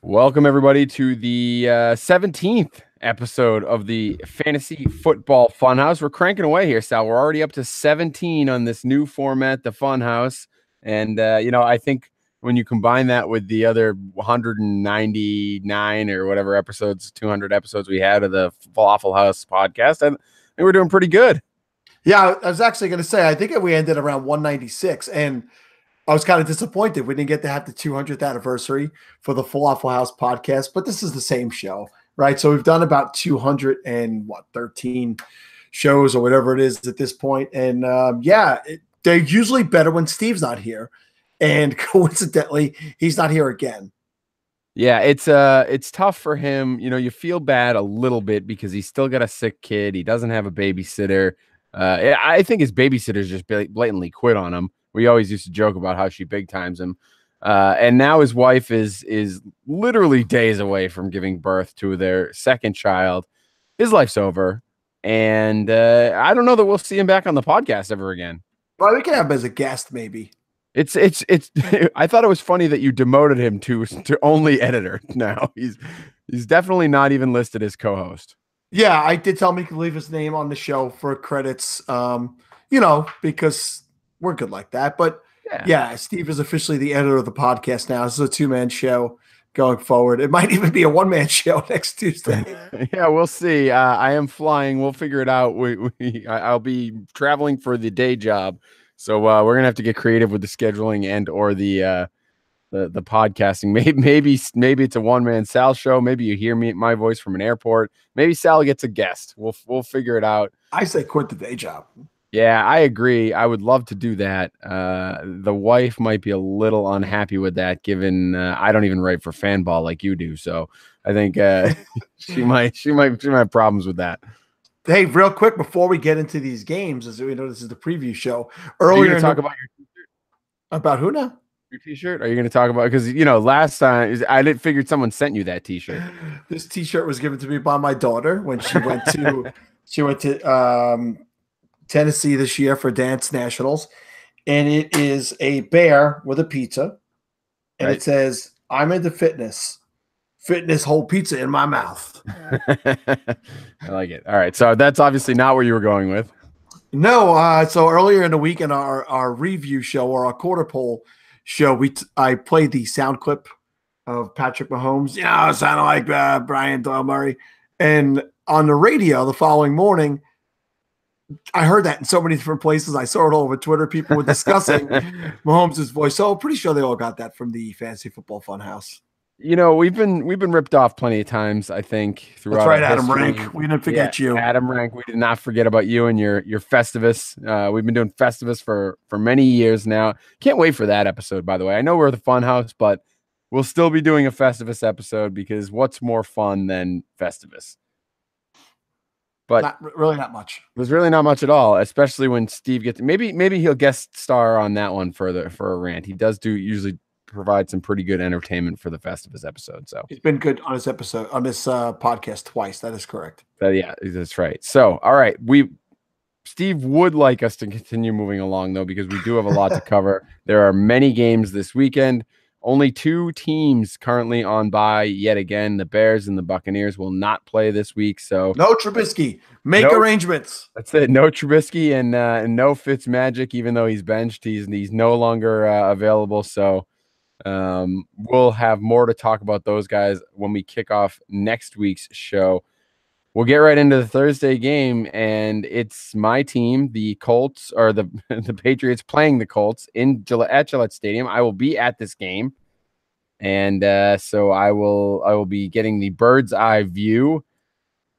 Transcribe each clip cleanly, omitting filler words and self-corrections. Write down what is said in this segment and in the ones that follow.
Welcome, everybody, to the 17th episode of the Fantasy Football Funhouse. We're cranking away here, Sal. We're already up to 17 on this new format, the Funhouse. And, I think when you combine that with the other 199 or whatever episodes, 200 episodes we had of the Falafel House podcast, I think we're doing pretty good. Yeah, I was actually going to say, I think we ended around 196, and I was kind of disappointed we didn't get to have the 200th anniversary for the Falafel House podcast, but this is the same show, right? So we've done about 13 shows or whatever it is at this point. And they're usually better when Steve's not here. And coincidentally, he's not here again. Yeah, it's tough for him. You feel bad a little bit because he's still got a sick kid. He doesn't have a babysitter. I think his babysitter's just blatantly quit on him. We always used to joke about how she big times him. And now his wife is literally days away from giving birth to their second child. His life's over. And I don't know that we'll see him back on the podcast ever again. Well, we can have him as a guest, maybe. It's I thought it was funny that you demoted him to only editor now. He's definitely not even listed as co-host. Yeah, I did tell him he could leave his name on the show for credits, because we're good like that. But yeah, Steve is officially the editor of the podcast now. This is a two-man show going forward. It might even be a one-man show next Tuesday. Yeah, we'll see. I am flying. We'll figure it out. I'll be traveling for the day job. So we're going to have to get creative with the scheduling and or the podcasting. Maybe it's a one-man Sal show. Maybe you hear my voice from an airport. Maybe Sal gets a guest. We'll figure it out. I say quit the day job. Yeah, I agree. I would love to do that. The wife might be a little unhappy with that, given I don't even write for Fanball like you do. So I think she might have problems with that. Hey, real quick before we get into these games, as we know, this is the preview show. Earlier, to talk about your t-shirt. About who now? Your t-shirt? Are you going to talk about, because last time I figured someone sent you that t-shirt. This t-shirt was given to me by my daughter when she went to Tennessee this year for dance nationals, and it is a bear with a pizza, and It says, "I'm into fitness whole pizza in my mouth." I like it. All right, so that's obviously not where you were going with. No, so earlier in the week in our review show or our quarter pole show, I played the sound clip of Patrick Mahomes. It sounded like Brian Doyle Murray, and on the radio the following morning, I heard that in so many different places. I saw it all over Twitter. People were discussing Mahomes' voice. So I'm pretty sure they all got that from the Fantasy Football Funhouse. We've been ripped off plenty of times, I think, throughout. That's right, Adam Rank. We didn't forget you. Adam Rank. We did not forget about you and your Festivus. We've been doing Festivus for many years now. Can't wait for that episode, by the way. I know we're the Funhouse, but we'll still be doing a Festivus episode because what's more fun than Festivus? But really not much. There's really not much at all, especially when Steve gets maybe he'll guest star on that one for a rant. He does usually provide some pretty good entertainment for the Festivus episode. So he's been good on this podcast twice. That is correct. Yeah, that's right. So all right, Steve would like us to continue moving along though, because we do have a lot to cover. There are many games this weekend. Only two teams currently on bye yet again. The Bears and the Buccaneers will not play this week. So no Trubisky. Make arrangements. That's it. No Trubisky and no Fitzmagic, even though he's benched. He's no longer available. So we'll have more to talk about those guys when we kick off next week's show. We'll get right into the Thursday game, and it's my team, the Colts, or the Patriots playing the Colts at Gillette Stadium. I will be at this game, and so I will be getting the bird's eye view.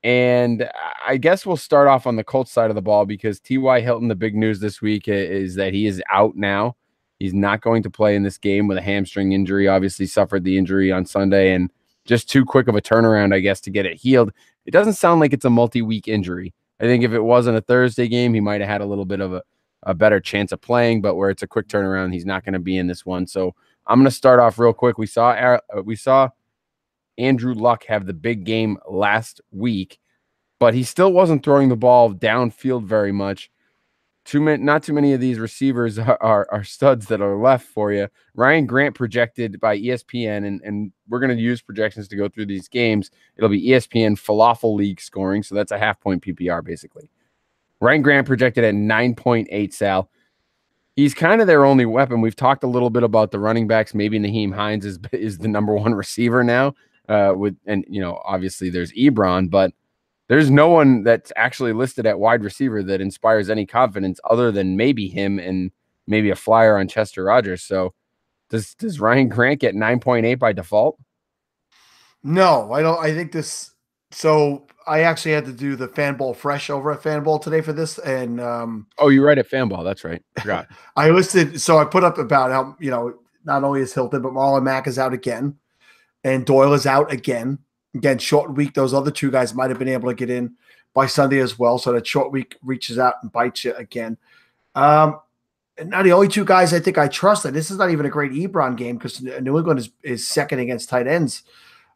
And I guess we'll start off on the Colts side of the ball because T.Y. Hilton, the big news this week is that he is out now. He's not going to play in this game with a hamstring injury. Obviously suffered the injury on Sunday, and just too quick of a turnaround, I guess, to get it healed. It doesn't sound like it's a multi-week injury. I think if it wasn't a Thursday game, he might have had a little bit of a better chance of playing, but where it's a quick turnaround, he's not going to be in this one. So I'm going to start off real quick. We saw Andrew Luck have the big game last week, but he still wasn't throwing the ball downfield very much. not too many of these receivers are studs that are left for you. Ryan Grant projected by ESPN, and we're going to use projections to go through these games. It'll be ESPN Falafel League scoring, so that's a half-point PPR, basically. Ryan Grant projected at 9.8, Sal. He's kind of their only weapon. We've talked a little bit about the running backs. Maybe Nyheim Hines is the number one receiver now. Obviously there's Ebron, but there's no one that's actually listed at wide receiver that inspires any confidence other than maybe him and maybe a flyer on Chester Rogers. So does Ryan Grant get 9.8 by default? No, I don't. I think this. So I actually had to do the Fanball Fresh over at Fanball today for this, and you read at Fanball. That's right. Forgot. I listed. So I put up about how not only is Hilton, but Marlon Mack is out again, and Doyle is out again. Again, short week. Those other two guys might have been able to get in by Sunday as well. So that short week reaches out and bites you again. And now the only two guys I think I trust, and this is not even a great Ebron game because New England is second against tight ends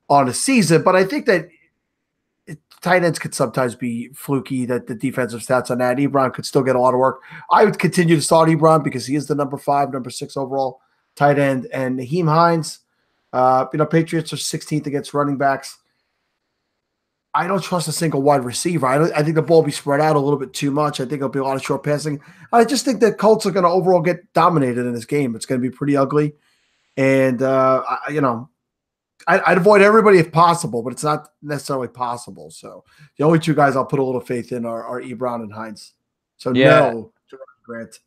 on the season, but I think that tight ends could sometimes be fluky, that the defensive stats on that. Ebron could still get a lot of work. I would continue to start Ebron because he is the number 5, number 6 overall tight end. And Nyheim Hines, Patriots are 16th against running backs. I don't trust a single wide receiver. I think the ball will be spread out a little bit too much. I think there'll be a lot of short passing. I just think the Colts are going to overall get dominated in this game. It's going to be pretty ugly. And, I'd avoid everybody if possible, but it's not necessarily possible. So the only two guys I'll put a little faith in are Ebron and Hines. So no to Grant.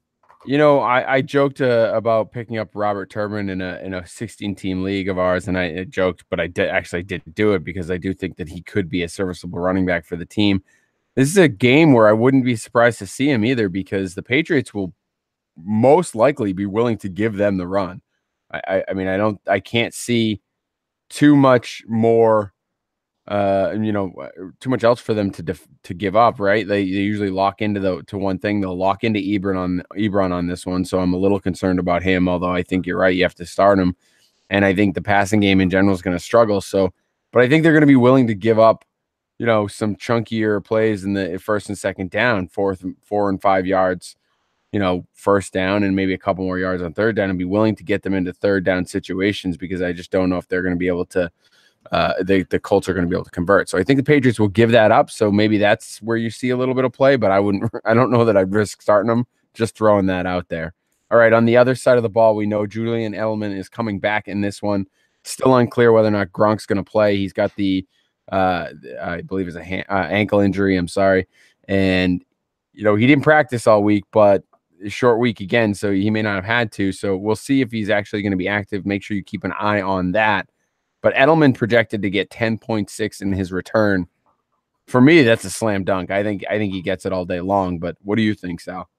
I joked about picking up Robert Turbin in a 16-team league of ours, and I joked, but I did do it because I do think that he could be a serviceable running back for the team. This is a game where I wouldn't be surprised to see him either because the Patriots will most likely be willing to give them the run. I can't see too much more, too much else for them to give up, right? They usually lock into one thing. They'll lock into Ebron on this one. So I'm a little concerned about him, although I think you're right. You have to start him. And I think the passing game in general is going to struggle. So, but I think they're going to be willing to give up, some chunkier plays in the first and second down, 4 and 5 yards, first down and maybe a couple more yards on third down and be willing to get them into third down situations because I just don't know if they're going to be able to, the Colts are going to be able to convert. So I think the Patriots will give that up. So maybe that's where you see a little bit of play, but I don't know that I'd risk starting them, just throwing that out there. All right. On the other side of the ball, we know Julian Edelman is coming back in this one. Still unclear whether or not Gronk's going to play. He's got the, I believe it's ankle injury. I'm sorry. And, he didn't practice all week, but short week again, so he may not have had to. So we'll see if he's actually going to be active. Make sure you keep an eye on that. But Edelman projected to get 10.6 in his return. For me, that's a slam dunk. I think he gets it all day long. But what do you think, Sal?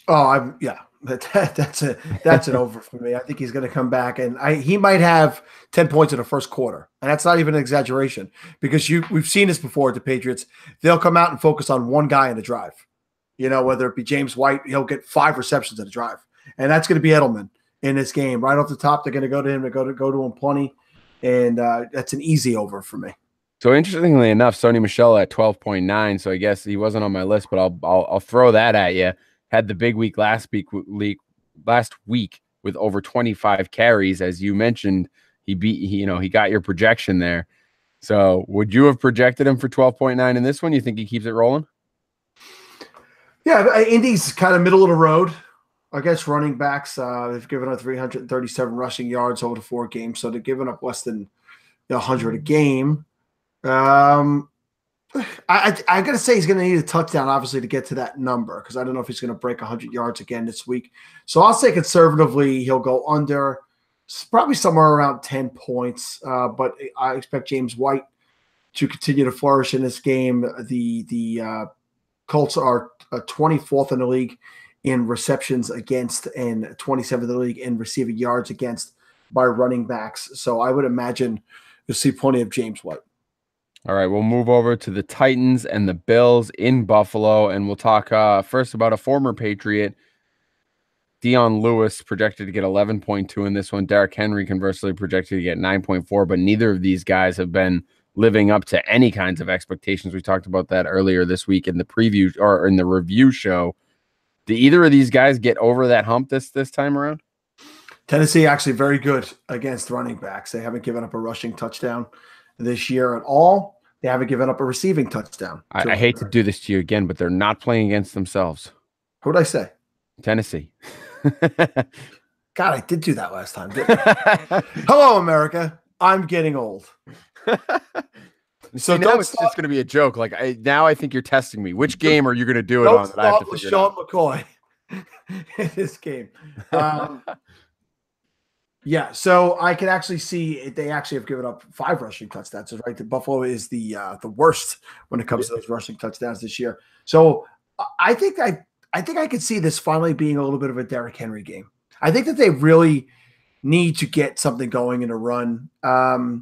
Oh, that's an over for me. I think he's going to come back, and he might have 10 points in the first quarter, and that's not even an exaggeration because we've seen this before at the Patriots. They'll come out and focus on one guy in the drive. Whether it be James White, he'll get 5 receptions in a drive. And that's going to be Edelman in this game. Right off the top, they're going to go to him, to go to him plenty. And that's an easy over for me. So interestingly enough, Sony Michel at 12.9. So I guess he wasn't on my list, but I'll throw that at you. Had the big week last week with over 25 carries. As you mentioned, he got your projection there. So would you have projected him for 12.9 in this one? You think he keeps it rolling? Yeah, Indy's kind of middle of the road. I guess running backs, they've given up 337 rushing yards over the 4 games, so they're giving up less than 100 a game. I got to say he's going to need a touchdown, obviously, to get to that number because I don't know if he's going to break 100 yards again this week. So I'll say conservatively he'll go under, probably somewhere around 10 points, but I expect James White to continue to flourish in this game. The Colts are 24th in the league in receptions against and 27th in the league in receiving yards against by running backs. So I would imagine you'll see plenty of James White. All right, we'll move over to the Titans and the Bills in Buffalo, and we'll talk first about a former Patriot, Dion Lewis, projected to get 11.2 in this one. Derrick Henry, conversely, projected to get 9.4, but neither of these guys have been living up to any kinds of expectations. We talked about that earlier this week in the preview or in the review show. Do either of these guys get over that hump this time around? Tennessee actually very good against running backs. They haven't given up a rushing touchdown this year at all. They haven't given up a receiving touchdown. I hate to do this to you again, but they're not playing against themselves. Who did I say? Tennessee. God, I did do that last time, didn't I? Hello, America. I'm getting old. So now it's just going to be a joke. Like now I think you're testing me. Which game are you going to do it on? That I have to figure Sean McCoy in this game. Yeah, so I can actually see they actually have given up 5 rushing touchdowns. Right, the Buffalo is the worst when it comes to those rushing touchdowns this year. So I think I could see this finally being a little bit of a Derrick Henry game. I think that they really need to get something going in a run. I'd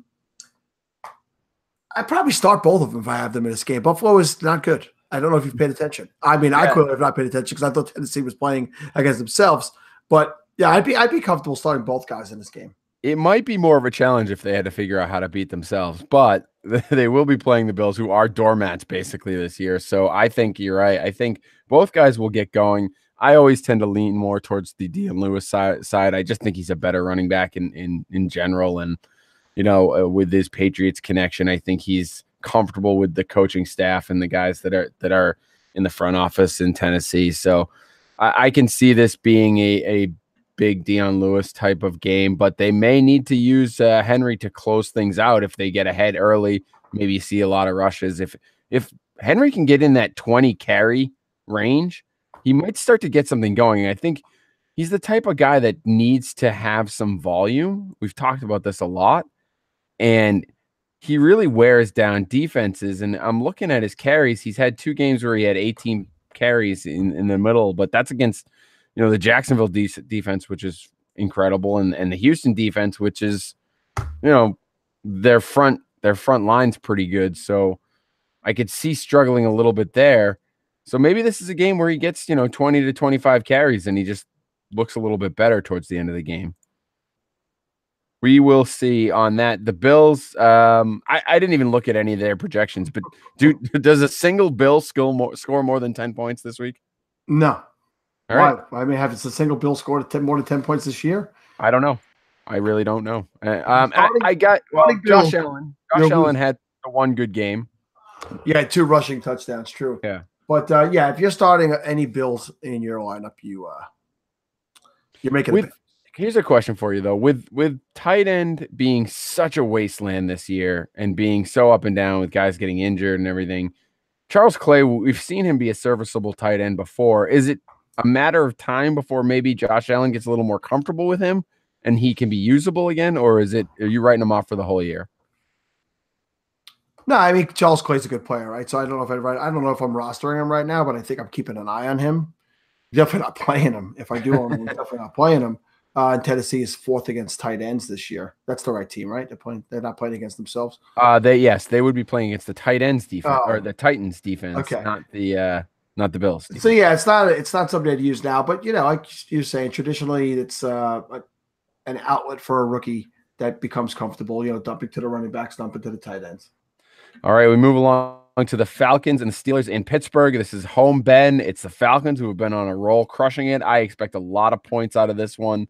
probably start both of them if I have them in this game. Buffalo is not good. I don't know if you've paid attention. I mean, I could have not paid attention because I thought Tennessee was playing against themselves. But yeah, I'd be comfortable starting both guys in this game. It might be more of a challenge if they had to figure out how to beat themselves, but they will be playing the Bills, who are doormats basically this year. So I think you're right. I think both guys will get going. I always tend to lean more towards the Dion Lewis side. I just think he's a better running back in general. And, you know, with his Patriots connection, I think he's comfortable with the coaching staff and the guys that are in the front office in Tennessee. So I can see this being a big Dion Lewis type of game, but they may need to use Henry to close things out if they get ahead early. Maybe see a lot of rushes. If Henry can get in that 20 carry range, he might start to get something going. I think he's the type of guy that needs to have some volume. We've talked about this a lot, and he really wears down defenses. And I'm looking at his carries. He's had 2 games where he had 18 carries in the middle, but that's against, you know, the Jacksonville defense, which is incredible, and the Houston defense, which is, you know, their front line's pretty good. So I could see struggling a little bit there. So maybe this is a game where he gets, 20 to 25 carries and he just looks a little bit better towards the end of the game. We will see on that. The Bills, I didn't even look at any of their projections, but does a single Bill score more than 10 points this week? No. All right. I mean, have a single Bill scored more than 10 points this year? I don't know. I really don't know. Josh Allen. Josh Allen had the one good game. Yeah, 2 rushing touchdowns. True. Yeah. But yeah, if you're starting any Bills in your lineup, you're making a Here's a question for you though. With tight end being such a wasteland this year and being so up and down with guys getting injured and everything, Charles Clay, we've seen him be a serviceable tight end before. Is it a matter of time before maybe Josh Allen gets a little more comfortable with him and he can be usable again, or are you writing him off for the whole year? No, I mean, Charles Clay's a good player, right? So I don't know if I'm rostering him right now, but I think I'm keeping an eye on him. Definitely not playing him. If I do own him, I'm definitely not playing him. And Tennessee is 4th against tight ends this year. That's the right team, right? They're not playing against themselves. They would be playing against the tight ends defense or the Titans defense, okay. Not the Bills defense. So yeah, it's not something I'd use now, but like you're saying, traditionally it's an outlet for a rookie that becomes comfortable, dumping to the running backs, dumping to the tight ends. All right, we move along to the Falcons and the Steelers in Pittsburgh. This is home, Ben. It's the Falcons who have been on a roll, crushing it. I expect a lot of points out of this one.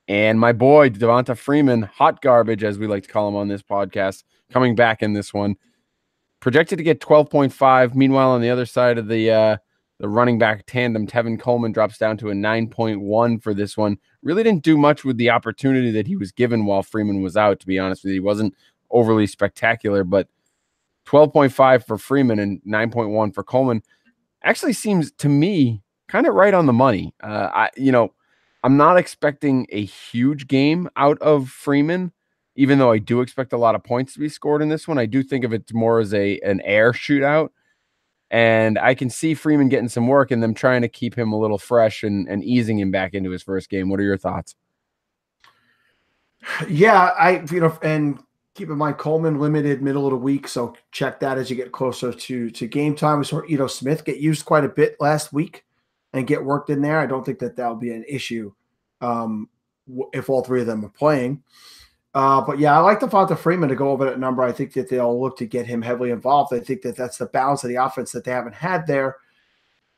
And my boy, Devonta Freeman, hot garbage, as we like to call him on this podcast, coming back in this one. Projected to get 12.5. Meanwhile, on the other side of the running back tandem, Tevin Coleman drops down to a 9.1 for this one. Really didn't do much with the opportunity that he was given while Freeman was out, to be honest with you. He wasn't overly spectacular, but 12.5 for Freeman and 9.1 for Coleman actually seems to me kind of right on the money. I'm not expecting a huge game out of Freeman, even though I do expect a lot of points to be scored in this one. I do think of it more as an air shootout, and I can see Freeman getting some work and them trying to keep him a little fresh and easing him back into his first game. What are your thoughts? Yeah, and keep in mind, Coleman limited middle of the week, so check that as you get closer to game time. We saw Smith get used quite a bit last week and get worked in there. I don't think that'll be an issue if all 3 of them are playing. But yeah, I like Devonta Freeman to go over that number. I think that they'll look to get him heavily involved. I think that that's the balance of the offense that they haven't had there.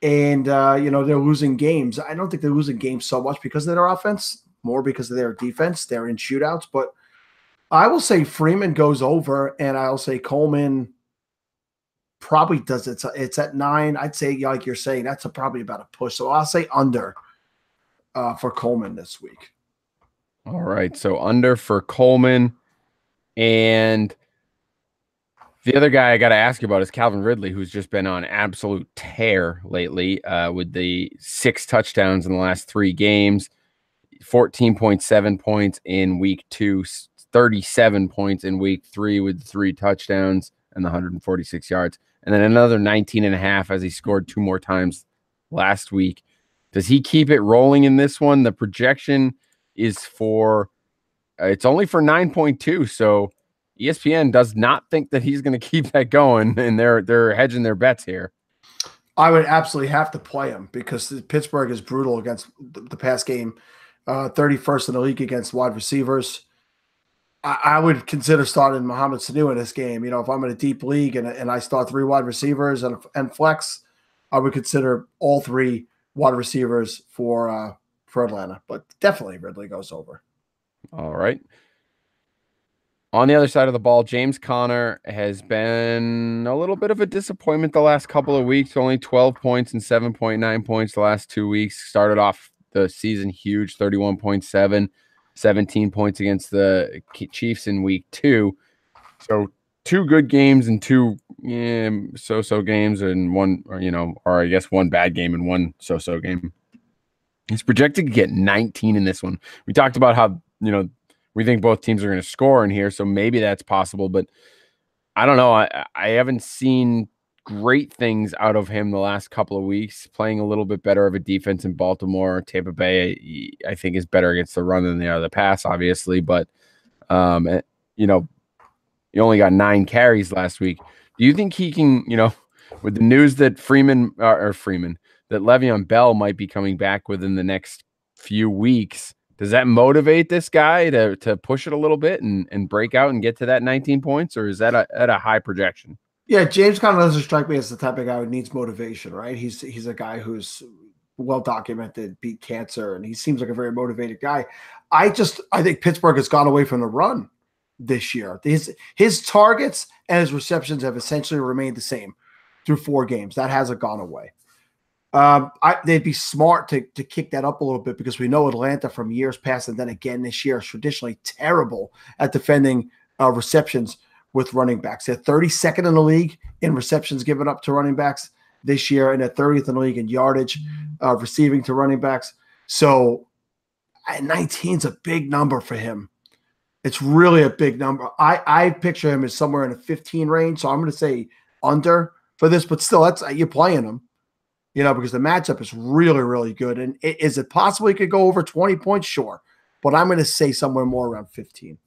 And they're losing games. I don't think they're losing games so much because of their offense, more because of their defense. They're in shootouts, but I will say Freeman goes over, and I'll say Coleman probably does. It's at 9. I'd say, like you're saying, that's probably about a push. So I'll say under for Coleman this week. All right, so under for Coleman. And the other guy I got to ask you about is Calvin Ridley, who's just been on absolute tear lately with the 6 touchdowns in the last 3 games, 14.7 points in week 2, 37 points in week 3 with 3 touchdowns and the 146 yards, and then another 19.5 as he scored 2 more times last week. Does he keep it rolling in this one? The projection is for it's only for 9.2, so ESPN does not think that he's going to keep that going, and they're hedging their bets here. I would absolutely have to play him because Pittsburgh is brutal against the pass game, 31st in the league against wide receivers. I would consider starting Mohamed Sanu in this game. If I'm in a deep league and I start 3 wide receivers and flex, I would consider all 3 wide receivers for Atlanta. But definitely Ridley goes over. All right. On the other side of the ball, James Conner has been a little bit of a disappointment the last couple of weeks. Only 12 points and 7.9 points the last 2 weeks. Started off the season huge, 31.7, 17 points against the Chiefs in week 2. So 2 good games and 2 so-so games and one, or I guess 1 bad game and 1 so-so game. He's projected to get 19 in this one. We talked about how, we think both teams are going to score in here, so maybe that's possible. But I don't know. I haven't seen great things out of him the last couple of weeks. Playing a little bit better of a defense in Baltimore. Tampa Bay, I think, is better against the run than they are the pass, obviously. But, he only got 9 carries last week. Do you think he can, with the news that that Le'Veon Bell might be coming back within the next few weeks, does that motivate this guy to push it a little bit and break out and get to that 19 points, or is that at a high projection? Yeah, James Conner doesn't strike me as the type of guy who needs motivation, right? He's a guy who's well documented, beat cancer, and he seems like a very motivated guy. I think Pittsburgh has gone away from the run this year. His targets and his receptions have essentially remained the same through 4 games. That hasn't gone away. They'd be smart to kick that up a little bit because we know Atlanta from years past and then again this year is traditionally terrible at defending receptions with running backs. They're 32nd in the league in receptions given up to running backs this year, and they're 30th in the league in yardage receiving to running backs. So 19 is a big number for him. It's really a big number. I picture him as somewhere in the 15 range, so I'm going to say under for this, but still, you're playing him. Because the matchup is really, really good. And is it possible he could go over 20 points? Sure. But I'm going to say somewhere more around 15.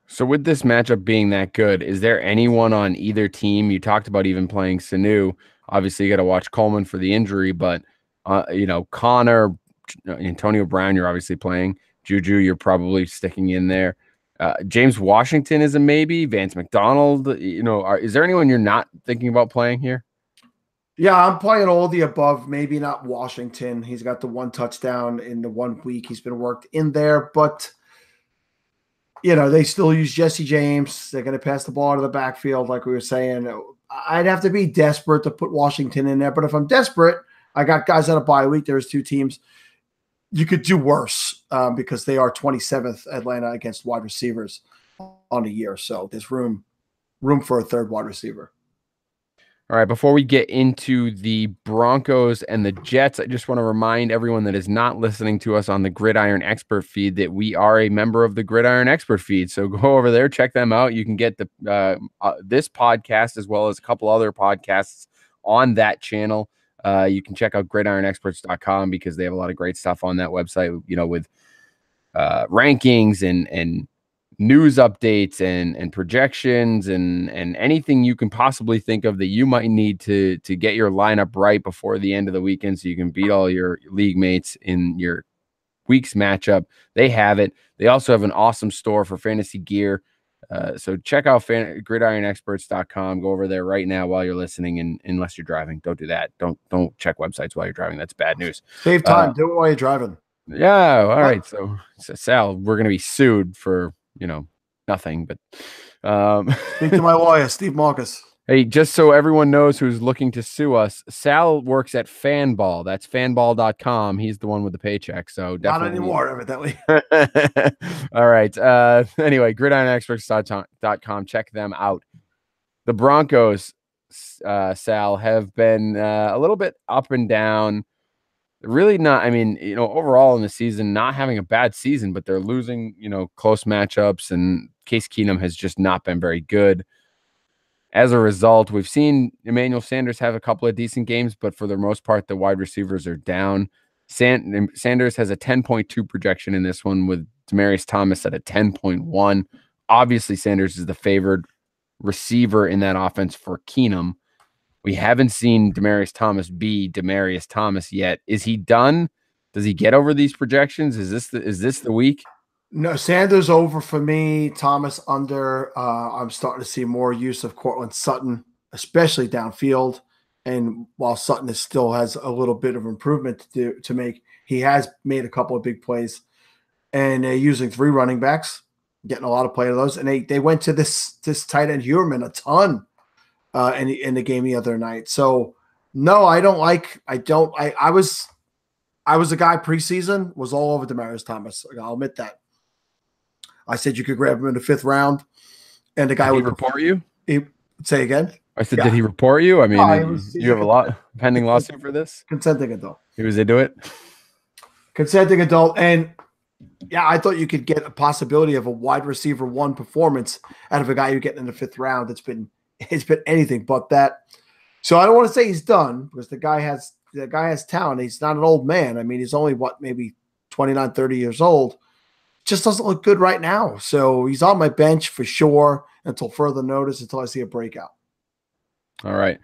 So with this matchup being that good, is there anyone on either team? You talked about even playing Sanu. Obviously, you got to watch Coleman for the injury, but, Conner, Antonio Brown, you're obviously playing. Juju, you're probably sticking in there. James Washington is a maybe. Vance McDonald, is there anyone you're not thinking about playing here? Yeah, I'm playing all the above. Maybe not Washington. He's got the 1 touchdown in the 1 week. He's been worked in there, but they still use Jesse James. They're going to pass the ball to the backfield, like we were saying. I'd have to be desperate to put Washington in there, but if I'm desperate, I got guys on a bye week. There's 2 teams. You could do worse because they are 27th Atlanta against wide receivers on the year. So there's room for a 3rd wide receiver. All right, before we get into the Broncos and the Jets, I just want to remind everyone that is not listening to us on the Gridiron Expert feed that we are a member of the Gridiron Expert feed. So go over there, check them out. You can get this podcast as well as a couple other podcasts on that channel. You can check out gridironexperts.com because they have a lot of great stuff on that website, with rankings and news updates and projections and anything you can possibly think of that you might need to get your lineup right before the end of the weekend so you can beat all your league mates in your week's matchup. They have it. They also have an awesome store for fantasy gear So check out gridironexperts.com. Go over there right now while you're listening, and unless you're driving, don't do that. Don't check websites while you're driving. That's bad news. Save time. Do it while you're driving. Yeah. All right. So Sal, we're gonna be sued for nothing, but speak to my lawyer, Steve Marcus. Hey, just so everyone knows who's looking to sue us, Sal works at Fanball. That's fanball.com. He's the one with the paycheck. So definitely. Not anymore, evidently. All right. Anyway, gridironexperts.com. Check them out. The Broncos, Sal, have been a little bit up and down. Really not, overall in the season, not having a bad season, but they're losing, close matchups, and Case Keenum has just not been very good. As a result, we've seen Emmanuel Sanders have a couple of decent games, but for the most part, the wide receivers are down. Sanders has a 10.2 projection in this one, with Demaryius Thomas at a 10.1. Obviously, Sanders is the favored receiver in that offense for Keenum. We haven't seen Demaryius Thomas be Demaryius Thomas yet. Is he done? Does he get over these projections? Is this the week? No, Sanders over for me. Thomas under. I'm starting to see more use of Cortland Sutton, especially downfield. And while Sutton still has a little bit of improvement to make, he has made a couple of big plays. And they're using 3 running backs, getting a lot of play of those. And they went to this tight end Huerman a ton in the game the other night. So no, I was a guy preseason, was all over Demaryius Thomas. I'll admit that. I said you could grab him in the 5th round, and the guy would report you. Say again. I said, Did he report you? I mean, you have a pending lawsuit for this. Consenting adult. He was into it. Consenting adult, and yeah, I thought you could get a possibility of a wide receiver 1 performance out of a guy you get in the 5th round. It's been anything but that. So I don't want to say he's done, because the guy has talent. He's not an old man. I mean, he's only maybe 29, 30 years old. Just doesn't look good right now. So he's on my bench for sure until further notice, until I see a breakout. All right.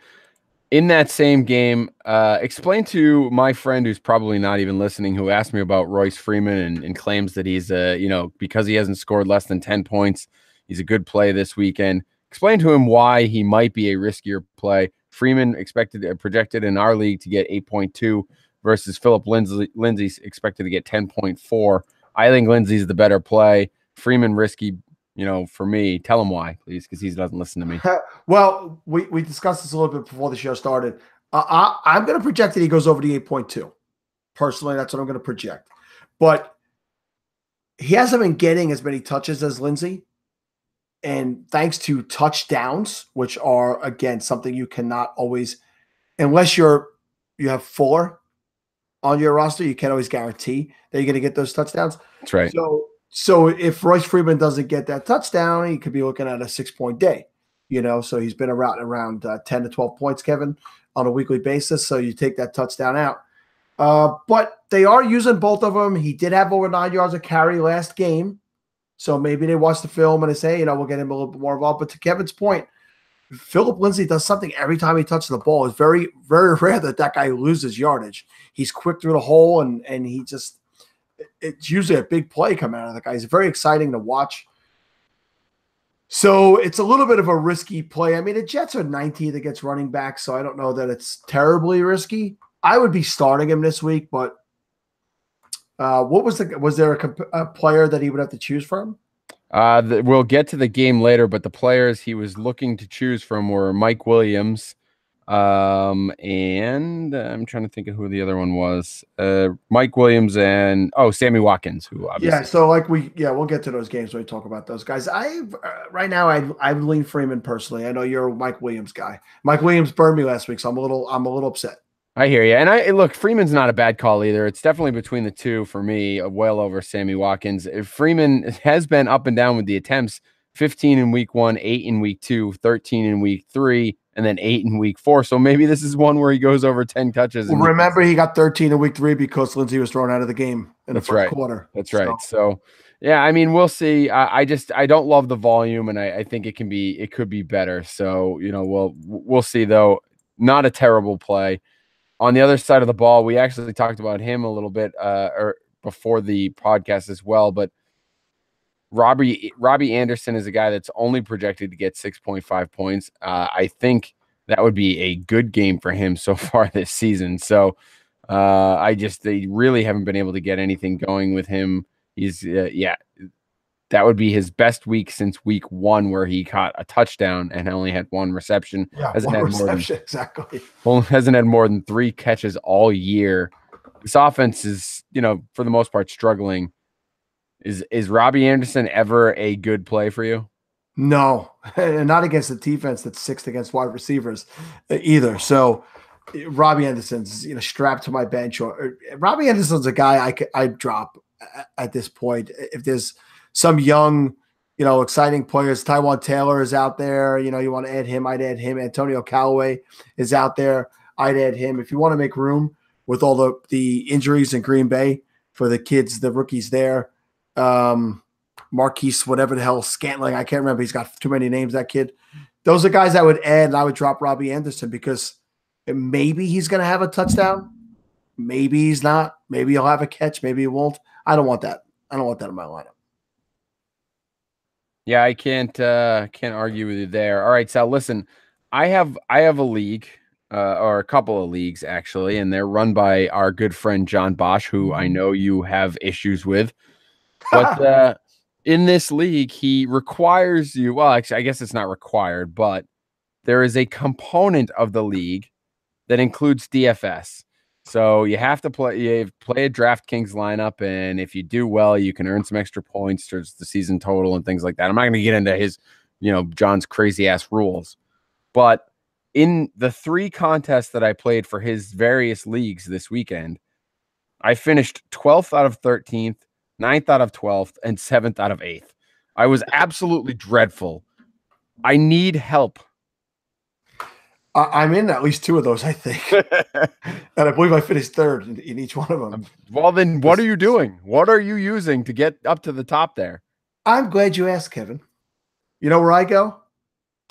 In that same game, explain to my friend who's probably not even listening, who asked me about Royce Freeman and claims that he's because he hasn't scored less than 10 points, he's a good play this weekend. Explain to him why he might be a riskier play. Freeman projected in our league to get 8.2 versus Philip Lindsay's expected to get 10.4. I think Lindsay's the better play. Freeman risky, for me. Tell him why, please, because he doesn't listen to me. Well, we discussed this a little bit before the show started. I'm going to project that he goes over the 8.2. Personally, that's what I'm going to project. But he hasn't been getting as many touches as Lindsay. And thanks to touchdowns, which are, again, something you cannot always, unless you have 4 on your roster, you can't always guarantee that you're going to get those touchdowns. That's right. So if Royce Freeman doesn't get that touchdown, he could be looking at a 6-point day, so he's been around 10 to 12 points, Kevin, on a weekly basis. So you take that touchdown out. But they are using both of them. He did have over 9 yards of carry last game. So maybe they watch the film and they say, we'll get him a little bit more involved. But to Kevin's point, Philip Lindsay does something every time he touches the ball. It's very, very rare that guy loses yardage. He's quick through the hole, and he just – it's usually a big play coming out of the guy. He's very exciting to watch. So it's a little bit of a risky play. I mean, the Jets are 19th against running backs, so I don't know that it's terribly risky. I would be starting him this week, but was there a player that he would have to choose from? We'll get to the game later, but the players he was looking to choose from were Mike Williams, and I'm trying to think of who the other one was. Mike Williams and Sammy Watkins, who obviously. Yeah, so we'll get to those games when we talk about those guys. Right now I lean Freeman personally. I know you're a Mike Williams guy. Mike Williams burned me last week, so I'm a little upset. I hear you. And look, Freeman's not a bad call either. It's definitely between the two for me, well over Sammy Watkins. Freeman has been up and down with the attempts, 15 in week 1, 8 in week 2, 13 in week 3, and then 8 in week 4. So maybe this is one where he goes over 10 touches. Well, remember, he got 13 in week 3 because Lindsay was thrown out of the game in the first quarter. That's right. So, yeah, I mean, we'll see. I don't love the volume, and I think it could be better. So, we'll see, though. Not a terrible play. On the other side of the ball, we actually talked about him a little bit or before the podcast as well, but Robbie Anderson is a guy that's only projected to get 6.5 points. I think that would be a good game for him so far this season. So they really haven't been able to get anything going with him. He's that would be his best week since week 1, where he caught a touchdown and only had 1 reception. Yeah, exactly. Hasn't had more than 3 catches all year. This offense is, for the most part, struggling. Is Robbie Anderson ever a good play for you? No, and not against the defense that's 6th against wide receivers either. So Robbie Anderson's strapped to my bench. Or Robbie Anderson's a guy I'd drop at this point. If there's some young, exciting players, Tyrod Taylor is out there. You want to add him, I'd add him. Antonio Callaway is out there, I'd add him. If you want to make room with all the injuries in Green Bay for the kids, the rookies there. Marquise, whatever the hell, Scantling, I can't remember. He's got too many names, that kid. Those are guys I would add, and I would drop Robbie Anderson because maybe he's going to have a touchdown. Maybe he's not. Maybe he'll have a catch. Maybe he won't. I don't want that. I don't want that in my lineup. Yeah, I can't argue with you there. All right, Sal, listen, I have a league, or a couple of leagues actually, and they're run by our good friend John Bosch, who I know you have issues with. But in this league, he requires you. Well, actually, I guess it's not required, but there is a component of the league that includes DFS. So you have to play a DraftKings lineup, and if you do well, you can earn some extra points towards the season total and things like that. I'm not going to get into his, John's crazy ass rules, but in the 3 contests that I played for his various leagues this weekend, I finished 12th out of 13th. 9th out of 12th, and 7th out of 8th. I was absolutely dreadful. I need help. I'm in at least 2 of those, I think. And I believe I finished 3rd in each one of them. Well, then what are you doing? What are you using to get up to the top there? I'm glad you asked, Kevin. You know where I go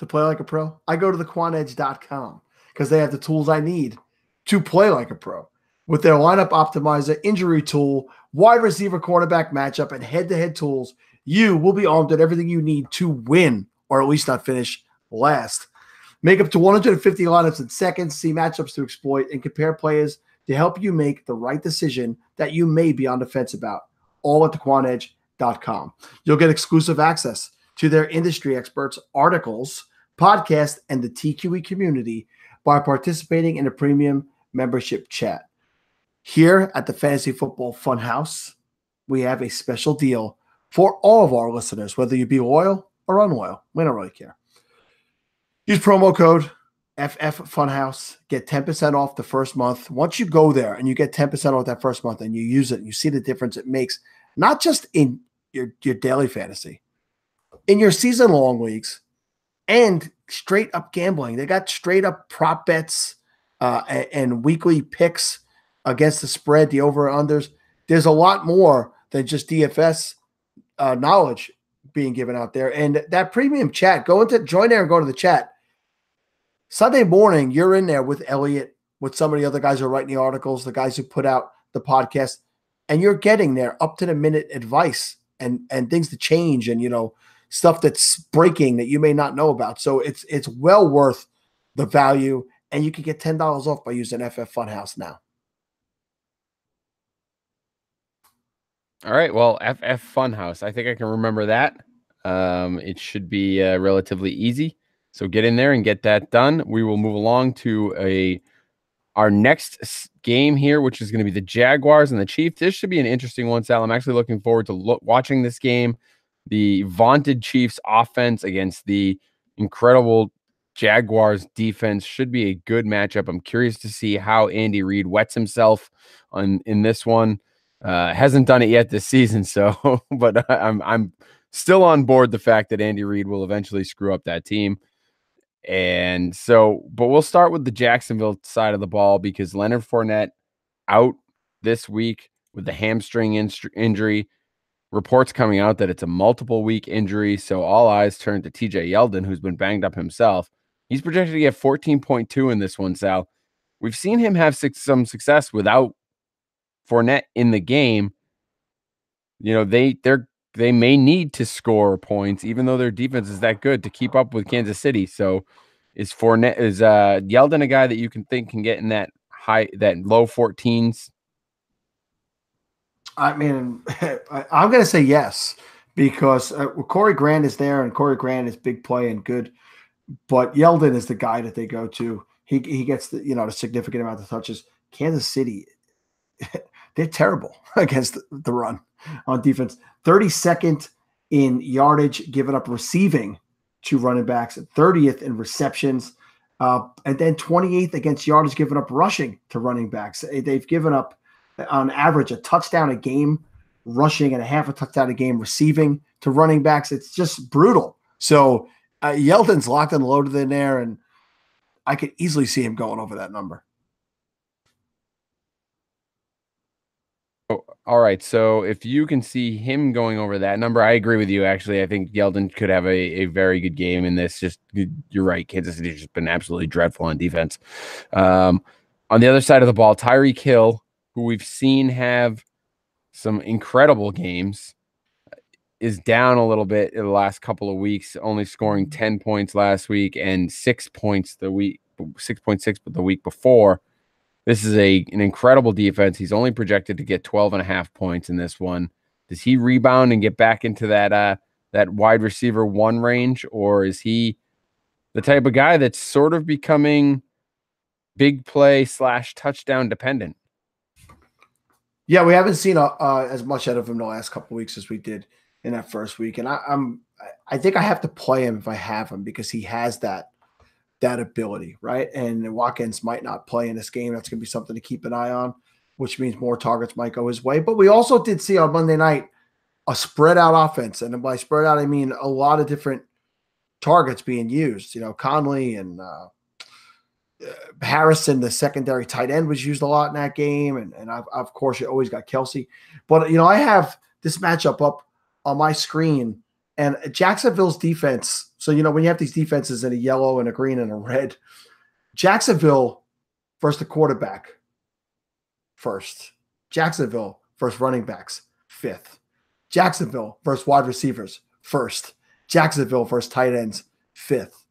to play like a pro? I go to thequantedge.com because they have the tools I need to play like a pro. With their lineup optimizer, injury tool, wide receiver cornerback matchup, and head-to-head tools, you will be armed with everything you need to win, or at least not finish last. Make up to 150 lineups in seconds, see matchups to exploit, and compare players to help you make the right decision that you may be on the fence about, all at thequantedge.com. You'll get exclusive access to their industry experts, articles, podcasts, and the TQE community by participating in a premium membership chat. Here at the Fantasy Football Funhouse, we have a special deal for all of our listeners, whether you be loyal or unloyal. We don't really care. Use promo code FFFunhouse. Get 10% off the first month. Once you go there and you get 10% off that first month and you use it and you see the difference it makes, not just in your daily fantasy, in your season-long leagues and straight-up gambling. They got straight-up prop bets and weekly picks against the spread, the over-unders. There's a lot more than just DFS knowledge being given out there. And that premium chat, join there and go to the chat. Sunday morning, you're in there with Elliot, with some of the other guys who are writing the articles, the guys who put out the podcast, and you're getting there up-to-the-minute advice and things to change and, stuff that's breaking that you may not know about. So it's well worth the value, and you can get $10 off by using FF Funhouse now. All right. Well, FF Funhouse. I think I can remember that. It should be relatively easy. So get in there and get that done. We will move along to our next game here, which is going to be the Jaguars and the Chiefs. This should be an interesting one, Sal. I'm actually looking forward to watching this game. The vaunted Chiefs offense against the incredible Jaguars defense should be a good matchup. I'm curious to see how Andy Reid wets himself in this one. Hasn't done it yet this season, so but I'm still on board the fact that Andy Reid will eventually screw up that team. And so, but we'll start with the Jacksonville side of the ball because Leonard Fournette out this week with the hamstring injury. Reports coming out that it's a multiple week injury, so all eyes turn to TJ Yeldon, who's been banged up himself. He's projected to get 14.2 in this one, Sal. We've seen him have some success without Fournette in the game. They're they may need to score points, even though their defense is that good, to keep up with Kansas City. So is Yeldon a guy that you can think can get in that low 14s? I mean, I'm going to say yes, because Corey Grant is there, and Corey Grant is big play and good. But Yeldon is the guy that they go to. He gets the significant amount of touches. Kansas City, they're terrible against the run on defense. 32nd in yardage given up receiving to running backs, 30th in receptions, and then 28th against yardage given up rushing to running backs. They've given up on average a touchdown a game rushing and a half a touchdown a game receiving to running backs. It's just brutal. So Yeldon's locked and loaded in there, and I could easily see him going over that number. Oh, all right. So if you can see him going over that number, I agree with you. Actually, I think Yeldon could have a very good game in this. Just, you're right. Kansas City's just been absolutely dreadful on defense. On the other side of the ball, Tyreek Hill, who we've seen have some incredible games, is down a little bit in the last couple of weeks, only scoring 10 points last week and 6 points 6.6 the week before. This is an incredible defense. He's only projected to get 12.5 points in this one. Does he rebound and get back into that wide receiver 1 range, or is he the type of guy that's sort of becoming big play / touchdown dependent? Yeah, we haven't seen as much out of him the last couple of weeks as we did in that first week, and I think I have to play him if I have him, because he has that ability, right? And Watkins might not play in this game. That's going to be something to keep an eye on, which means more targets might go his way. But we also did see on Monday night a spread out offense, and by spread out I mean a lot of different targets being used. Conley and Harrison, the secondary tight end, was used a lot in that game, and of course you always got Kelsey. But I have this matchup up on my screen, and Jacksonville's defense. So when you have these defenses in a yellow and a green and a red, Jacksonville versus the quarterback first, Jacksonville versus running backs 5th, Jacksonville versus wide receivers 1st, Jacksonville versus tight ends 5th.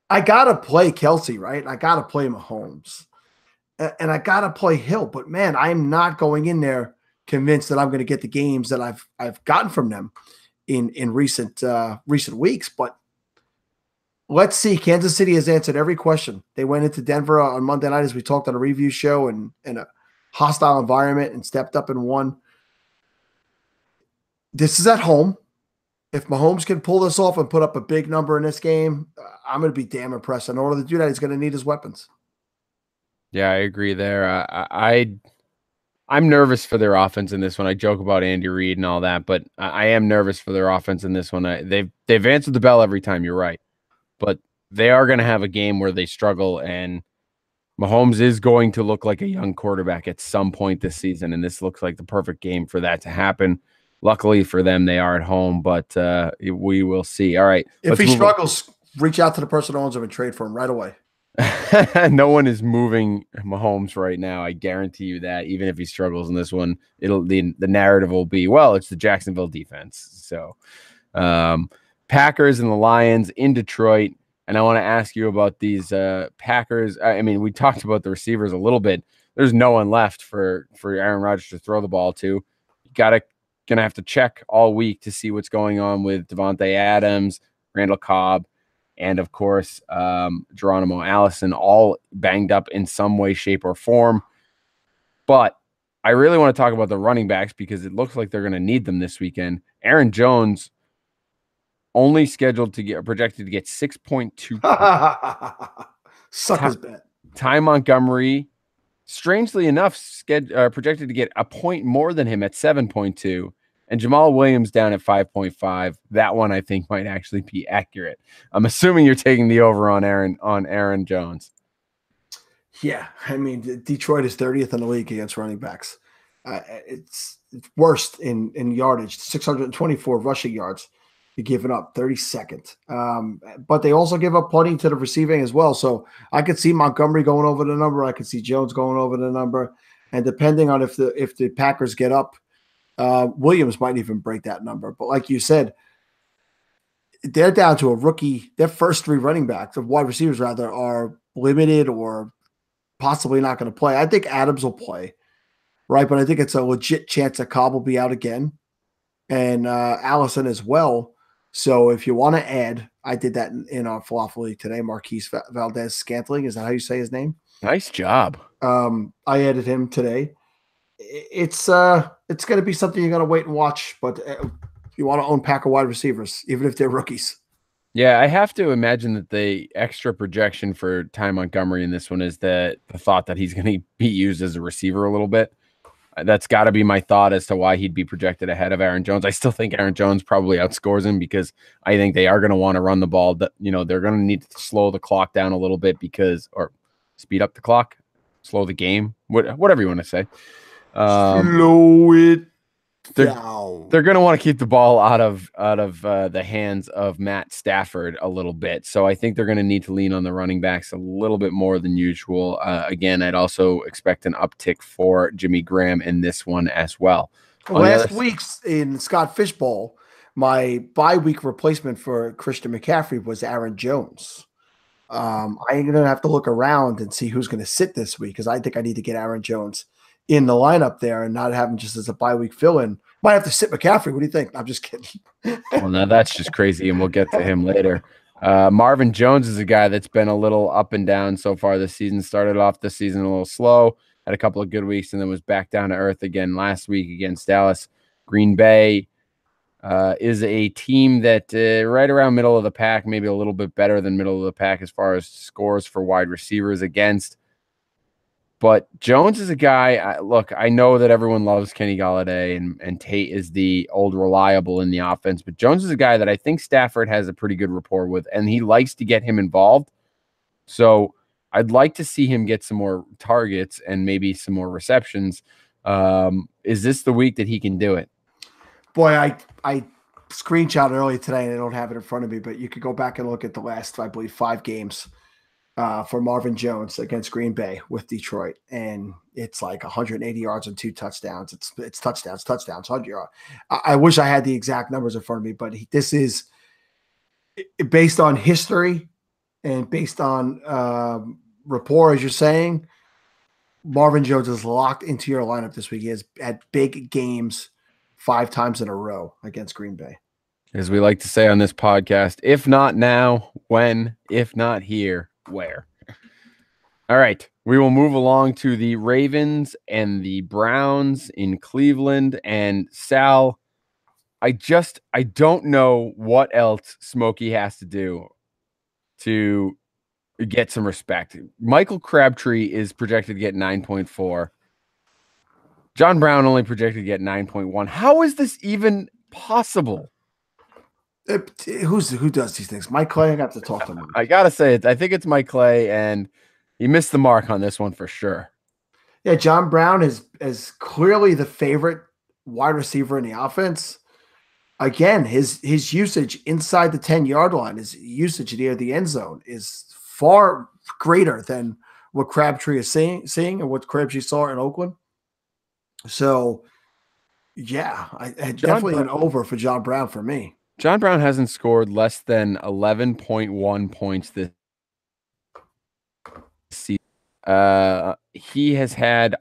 I got to play Kelsey, right? I got to play Mahomes. And I got to play Hill. But, man, I'm not going in there convinced that I'm going to get the games that I've gotten from them in recent weeks. But let's see. Kansas City has answered every question. They went into Denver on Monday night, as we talked on a review show, and in a hostile environment, and stepped up and won. This is at home. If Mahomes can pull this off and put up a big number in this game, I'm going to be damn impressed. In order to do that, he's going to need his weapons. Yeah, I agree there. I'm nervous for their offense in this one. I joke about Andy Reid and all that, but I am nervous for their offense in this one. They've answered the bell every time. You're right, but they are going to have a game where they struggle, and Mahomes is going to look like a young quarterback at some point this season, and this looks like the perfect game for that to happen. Luckily for them, they are at home, but we will see. All right. If he struggles, reach out to the person who owns him and trade for him right away. No one is moving Mahomes right now. I guarantee you that. Even if he struggles in this one, the narrative will be, well, it's the Jacksonville defense. So Packers and the Lions in Detroit. And I want to ask you about these Packers. I mean, we talked about the receivers a little bit. There's no one left for Aaron Rodgers to throw the ball to. You gonna have to check all week to see what's going on with Devontae Adams, Randall Cobb, and of course Geronimo Allison, all banged up in some way, shape, or form. But I really want to talk about the running backs, because it looks like they're going to need them this weekend. Aaron Jones only projected to get 6.2. Sucker's bet. Ty Montgomery, strangely enough, projected to get a point more than him at 7.2. And Jamal Williams down at 5.5. That one I think might actually be accurate. I'm assuming you're taking the over on Aaron Jones. Yeah, I mean, Detroit is 30th in the league against running backs. It's worst in yardage, 624 rushing yards. You're giving up 32nd. But they also give up plenty to the receiving as well. So I could see Montgomery going over the number. I could see Jones going over the number. And depending on if the Packers get up Williams might even break that number. But like you said, they're down to a rookie. Their first three running backs, of wide receivers rather, are limited or possibly not going to play. I think Adams will play, right? But I think it's a legit chance that Cobb will be out again, and Allison as well. So if you want to add, I did that in our Falafel League today, Marquise Valdez Scantling. Is that how you say his name? Nice job. I added him today. It's going to be something you're going to wait and watch, but you want to own pack of wide receivers, even if they're rookies. Yeah, I have to imagine that the extra projection for Ty Montgomery in this one is that the thought that he's going to be used as a receiver a little bit. That's got to be my thought as to why he'd be projected ahead of Aaron Jones. I still think Aaron Jones probably outscores him because I think they are going to want to run the ball. That they're going to need to slow the clock down a little bit or speed up the clock, slow the game, whatever you want to say. Slow it down. They're going to want to keep the ball out of the hands of Matt Stafford a little bit. So I think they're going to need to lean on the running backs a little bit more than usual. Again, I'd also expect an uptick for Jimmy Graham in this one as well. Last week's in Scott Fishbowl, my bye week replacement for Christian McCaffrey was Aaron Jones. I'm going to have to look around and see who's going to sit this week because I think I need to get Aaron Jones in the lineup there and not have him just as a bye week fill-in. Might have to sit McCaffrey. What do you think? I'm just kidding. Well, now that's just crazy, and we'll get to him later. Marvin Jones is a guy that's been a little up and down so far this season. Started off the season a little slow, had a couple of good weeks, and then was back down to earth again last week against Dallas. Green Bay is a team that right around middle of the pack, maybe a little bit better than middle of the pack as far as scores for wide receivers against. But Jones is a guy, look, I know that everyone loves Kenny Golladay and Tate is the old reliable in the offense, but Jones is a guy that I think Stafford has a pretty good rapport with, and he likes to get him involved. So I'd like to see him get some more targets and maybe some more receptions. Is this the week that he can do it? Boy, I screenshot earlier today, and I don't have it in front of me, but you could go back and look at the last, I believe, 5 games. For Marvin Jones against Green Bay with Detroit, and it's like 180 yards and 2 touchdowns. It's touchdowns, 100 yards. I wish I had the exact numbers in front of me, but this is based on history and based on rapport, as you're saying. Marvin Jones is locked into your lineup this week. He has had big games 5 times in a row against Green Bay. As we like to say on this podcast, if not now, when? If not here, where? All right, we will move along to the Ravens and the Browns in Cleveland. And Sal, I don't know what else Smokey has to do to get some respect. Michael Crabtree is projected to get 9.4. John Brown only projected to get 9.1. How is this even possible? Who does these things? Mike Clay? I got to talk to him. I gotta say it. I think it's Mike Clay, and he missed the mark on this one for sure. Yeah, John Brown is clearly the favorite wide receiver in the offense. Again, his usage inside the 10-yard line, his usage near the end zone is far greater than what Crabtree is seeing and what Crabtree saw in Oakland. So, yeah, I definitely an over for John Brown for me. John Brown hasn't scored less than 11.1 points this season. He has had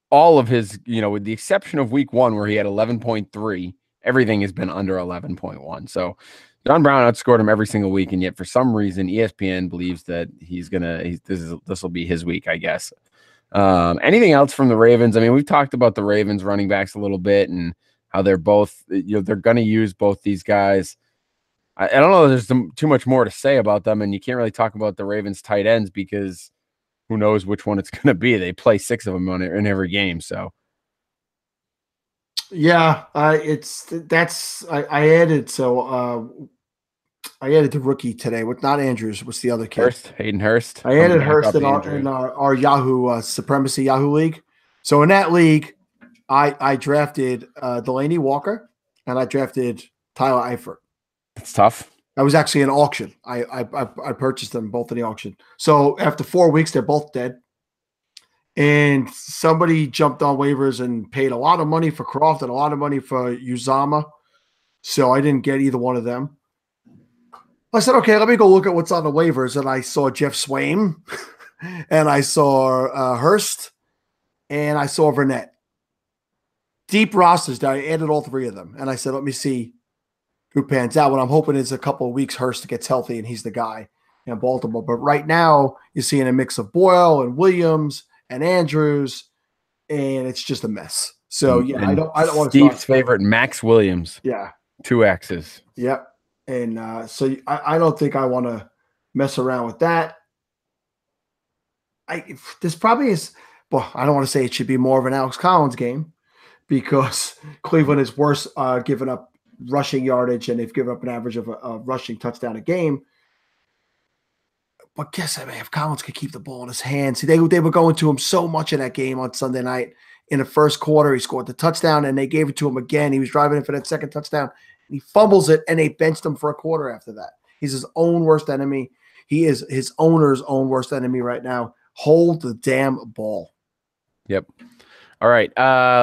all of his, with the exception of week 1 where he had 11.3, everything has been under 11.1. So John Brown outscored him every single week, and yet for some reason ESPN believes that this will be his week, I guess. Anything else from the Ravens? I mean, we've talked about the Ravens running backs a little bit and how they're both, they're going to use both these guys. I don't know. There's too much more to say about them, and you can't really talk about the Ravens tight ends because who knows which one it's going to be. They play 6 of them in every game. So, yeah, I added. So I added the rookie today. Not Andrews. What's the other kid? Hayden Hurst. I added Hurst in our Yahoo Supremacy Yahoo League. So in that league, I drafted Delaney Walker, and I drafted Tyler Eifert. It's tough. That was actually an auction. I purchased them both in the auction. So after 4 weeks, they're both dead. And somebody jumped on waivers and paid a lot of money for Croft and a lot of money for Uzama. So I didn't get either one of them. I said, okay, let me go look at what's on the waivers. And I saw Jeff Swaim and I saw Hurst and I saw Vernette. Deep rosters. I added all three of them. And I said, let me see who pans out. What I'm hoping is a couple of weeks Hurst gets healthy and he's the guy in Baltimore. But right now, you're seeing a mix of Boyle and Williams and Andrews, and it's just a mess. So yeah, and I don't want to. Steve's favorite, Max Williams. Yeah, 2 X's. Yep. And so I don't think I want to mess around with that. This probably is. Well, I don't want to say it should be more of an Alex Collins game because Cleveland is worse giving up rushing yardage, and they've given up an average of a rushing touchdown a game. But guess if Collins could keep the ball in his hands, they were going to him so much in that game on Sunday night. In the first quarter, he scored the touchdown, and they gave it to him again. He was driving in for that second touchdown, and he fumbles it, and they benched him for a quarter after that. He's his own worst enemy. He is his owner's own worst enemy right now. Hold the damn ball. Yep. All right.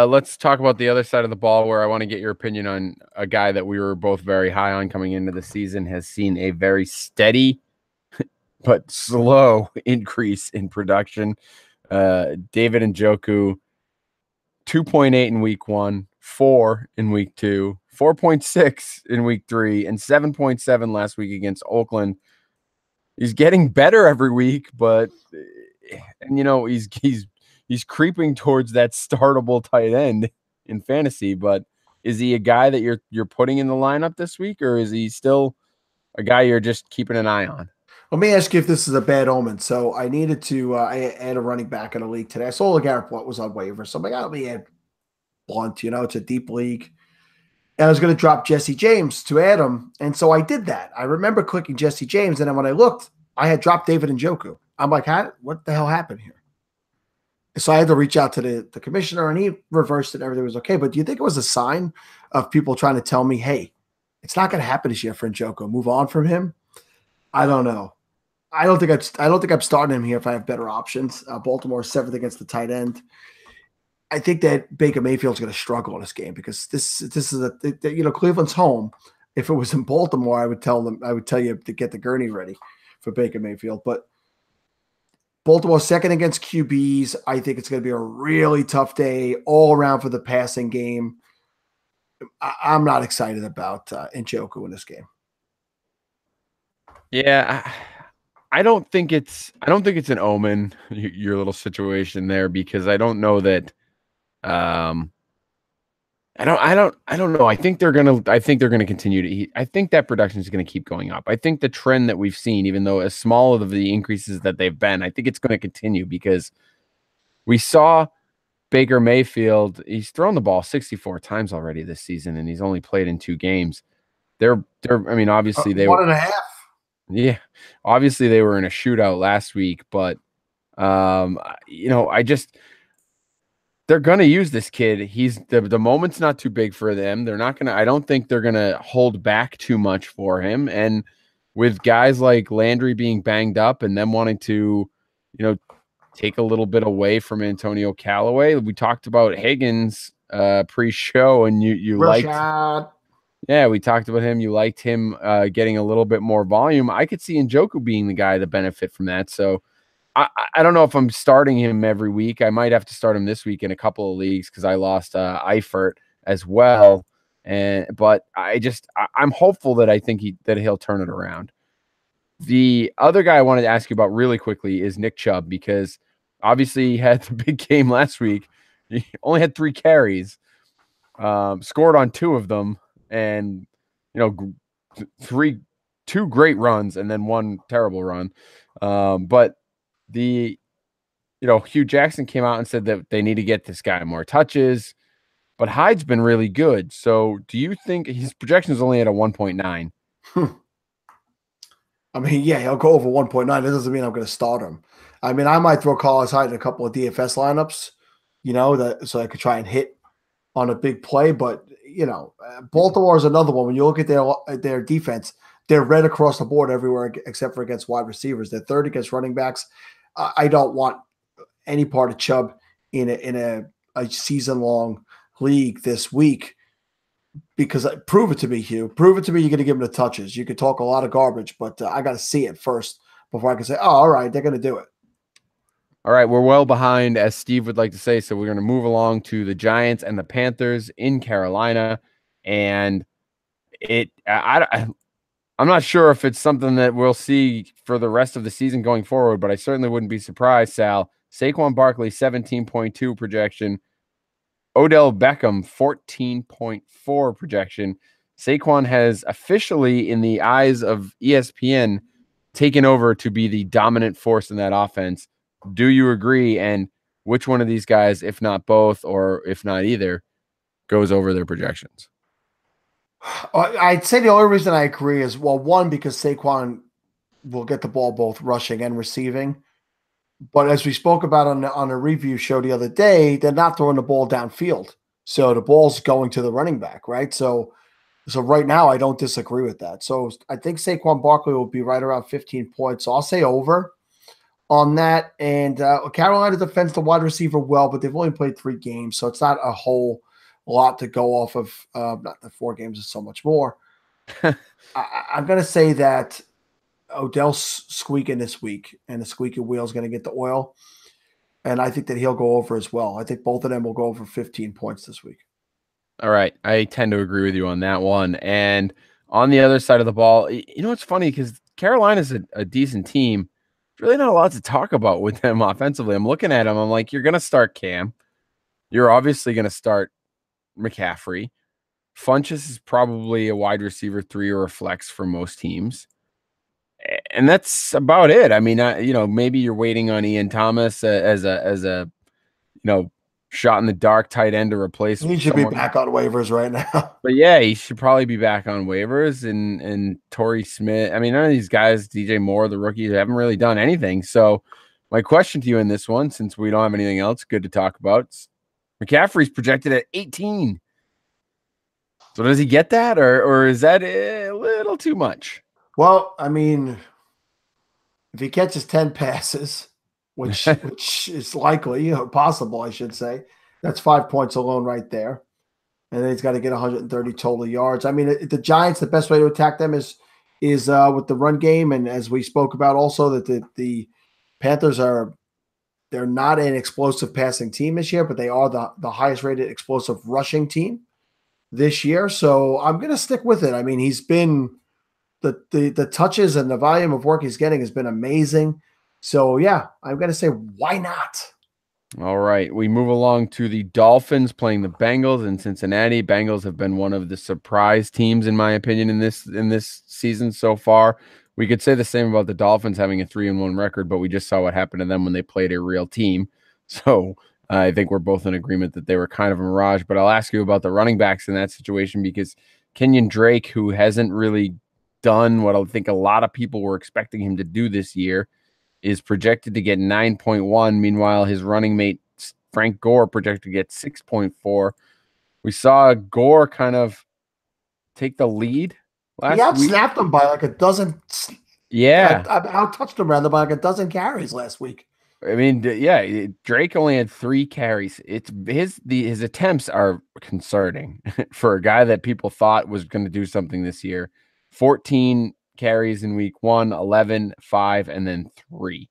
Let's talk about the other side of the ball where I want to get your opinion on a guy that we were both very high on coming into the season, has seen a very steady but slow increase in production. David Njoku, 2.8 in week 1, 4 in week 2, 4.6 in week 3, and 7.7 last week against Oakland. He's getting better every week, but he's creeping towards that startable tight end in fantasy. But is he a guy that you're putting in the lineup this week, or is he still a guy you're just keeping an eye on? Let me ask you if this is a bad omen. So I needed to I had a running back in a league today. I saw LeGarrette Blount was on waivers. So I'm like, let me add Blount. It's a deep league. And I was going to drop Jesse James to add him. And so I did that. I remember clicking Jesse James. And then when I looked, I had dropped David Njoku. I'm like, what the hell happened here? So I had to reach out to the commissioner, and he reversed it. Everything was okay. But do you think it was a sign of people trying to tell me, hey, it's not going to happen this year for Njoku? Move on from him? I don't know. I don't think I'm starting him here if I have better options. Baltimore 7th against the tight end. I think that Baker Mayfield's going to struggle in this game because this is Cleveland's home. If it was in Baltimore, I would tell you to get the gurney ready for Baker Mayfield. But Baltimore 2nd against QBs. I think it's going to be a really tough day all around for the passing game. I'm not excited about Njoku in this game. Yeah, I don't think it's an omen, your little situation there, because I don't know that. I don't know. I think they're gonna continue to. I think that production is gonna keep going up. I think the trend that we've seen, even though as small of the increases that they've been, I think it's going to continue because we saw Baker Mayfield. He's thrown the ball 64 times already this season, and he's only played in 2 games. I mean, obviously they 1.5. Yeah, obviously they were in a shootout last week, but they're going to use this kid. He's the moment's not too big for them. They're not going to, I don't think they're going to hold back too much for him. And with guys like Landry being banged up and them wanting to, take a little bit away from Antonio Callaway, we talked about Higgins pre-show, and you liked. Yeah, we talked about him. You liked him getting a little bit more volume. I could see Njoku being the guy to benefit from that. So I don't know if I'm starting him every week. I might have to start him this week in a couple of leagues because I lost Eifert as well. But I'm hopeful that I think he'll turn it around. The other guy I wanted to ask you about really quickly is Nick Chubb, because obviously he had the big game last week. He only had 3 carries, scored on 2 of them. And 2 great runs and then 1 terrible run. But Hugh Jackson came out and said that they need to get this guy more touches, but Hyde's been really good. So do you think his projection is only at a 1.9? I mean, yeah, he'll go over 1.9. That doesn't mean I'm going to start him. I mean, I might throw Carlos Hyde in a couple of DFS lineups, so I could try and hit on a big play, but Baltimore is another one. When you look at their defense, they're red across the board everywhere except for against wide receivers. They're 3rd against running backs. I don't want any part of Chubb in a season-long league this week. Because prove it to me, Hugh. Prove it to me you're going to give him the touches. You could talk a lot of garbage, but I got to see it first before I can say, oh, all right, they're going to do it. All right, we're well behind, as Steve would like to say, so we're going to move along to the Giants and the Panthers in Carolina. And I'm not sure if it's something that we'll see for the rest of the season going forward, but I certainly wouldn't be surprised, Sal. Saquon Barkley, 17.2 projection. Odell Beckham, 14.4 projection. Saquon has officially, in the eyes of ESPN, taken over to be the dominant force in that offense. Do you agree? And which one of these guys, if not both, or if not either, goes over their projections? I'd say the only reason I agree is, well, one, because Saquon will get the ball both rushing and receiving. But as we spoke about on a review show the other day, they're not throwing the ball downfield. So the ball's going to the running back, right? So right now, I don't disagree with that. So I think Saquon Barkley will be right around 15 points. So I'll say over on that. And Carolina defends the wide receiver well, but they've only played 3 games. So it's not a whole lot to go off of. Not the 4 games is so much more. I'm going to say that Odell's squeaking this week, and the squeaky wheel is going to get the oil. And I think that he'll go over as well. I think both of them will go over 15 points this week. All right. I tend to agree with you on that one. And on the other side of the ball, you know, it's funny because Carolina's a decent team. Really not a lot to talk about with them offensively. I'm looking at them. I'm like, you're going to start Cam. You're obviously going to start McCaffrey. Funchess is probably a wide receiver 3 or a flex for most teams. And that's about it. I mean, maybe you're waiting on Ian Thomas as a shot in the dark tight end to replace. He should be back on waivers right now. But yeah, he should probably be back on waivers. And Torrey Smith. I mean, none of these guys, DJ Moore, the rookie, haven't really done anything. So my question to you in this one, since we don't have anything else good to talk about, McCaffrey's projected at 18. So does he get that, or is that a little too much? Well, I mean, if he catches 10 passes, which is likely, possible, I should say, that's 5 points alone right there. And then he's got to get 130 total yards. I mean, the Giants, the best way to attack them is with the run game. And as we spoke about also, that the Panthers they're not an explosive passing team this year, but they are the highest rated explosive rushing team this year. So I'm going to stick with it. I mean, he's been the touches and the volume of work he's getting has been amazing. So yeah, I'm going to say, why not? All right. We move along to the Dolphins playing the Bengals in Cincinnati. Bengals have been one of the surprise teams, in my opinion, in this season so far. We could say the same about the Dolphins having a 3-1 record, but we just saw what happened to them when they played a real team. So I think we're both in agreement that they were kind of a mirage. But I'll ask you about the running backs in that situation, because Kenyon Drake, who hasn't really done what I think a lot of people were expecting him to do this year, is projected to get 9.1. Meanwhile, his running mate, Frank Gore, projected to get 6.4. We saw Gore kind of take the lead last week. He outsnapped him by like a dozen. Yeah. I touched him rather by like a dozen carries last week. I mean, yeah, Drake only had 3 carries. It's his attempts are concerning for a guy that people thought was going to do something this year. 14 carries in week 1, 11, 5, and then 3.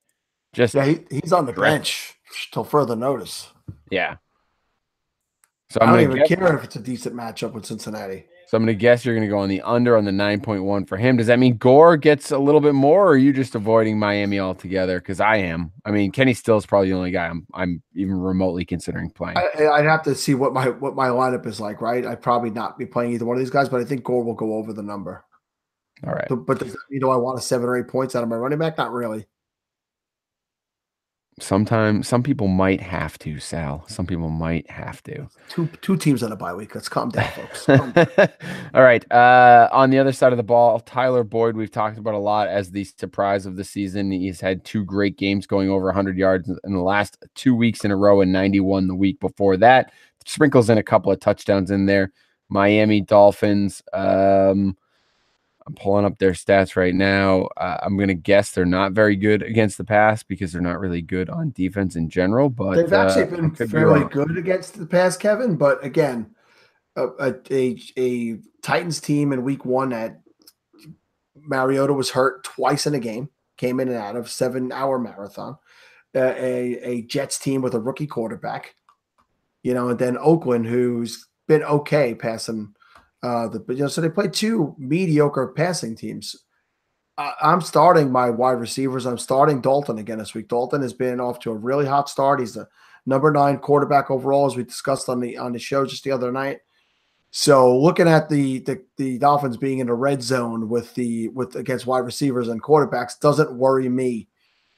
Just he's on the bench till further notice. Yeah. So I don't even care if it's a decent matchup with Cincinnati. So I'm going to guess you're going to go on the under on the 9.1 for him. Does that mean Gore gets a little bit more, or are you just avoiding Miami altogether? Because I am. I mean, Kenny Still is probably the only guy I'm even remotely considering playing. I'd have to see what my lineup is like, right? I'd probably not be playing either one of these guys, but I think Gore will go over the number. All right. But does that mean, I want 7 or 8 points out of my running back? Not really. Sometimes some people might have to, Sal. Some people might have to. Two teams on a bye week. Let's calm down, folks. Calm down. All right. On the other side of the ball, Tyler Boyd, we've talked about a lot as the surprise of the season. He's had 2 great games going over 100 yards in the last 2 weeks in a row, and 91 the week before that. Sprinkles in a couple of touchdowns in there. Miami Dolphins. I'm pulling up their stats right now. I'm going to guess they're not very good against the pass because they're not really good on defense in general. But They've actually I been could be fairly wrong. good against the pass, Kevin. But again, a Titans team in week one that Mariota was hurt twice in a game, came in and out of 7-hour marathon. A Jets team with a rookie quarterback, and then Oakland, who's been okay passing so they played two mediocre passing teams. I'm starting my wide receivers. I'm starting Dalton again this week. Dalton has been off to a really hot start. He's the number 9 quarterback overall, as we discussed on the show just the other night. So looking at the Dolphins being in the red zone with against wide receivers and quarterbacks doesn't worry me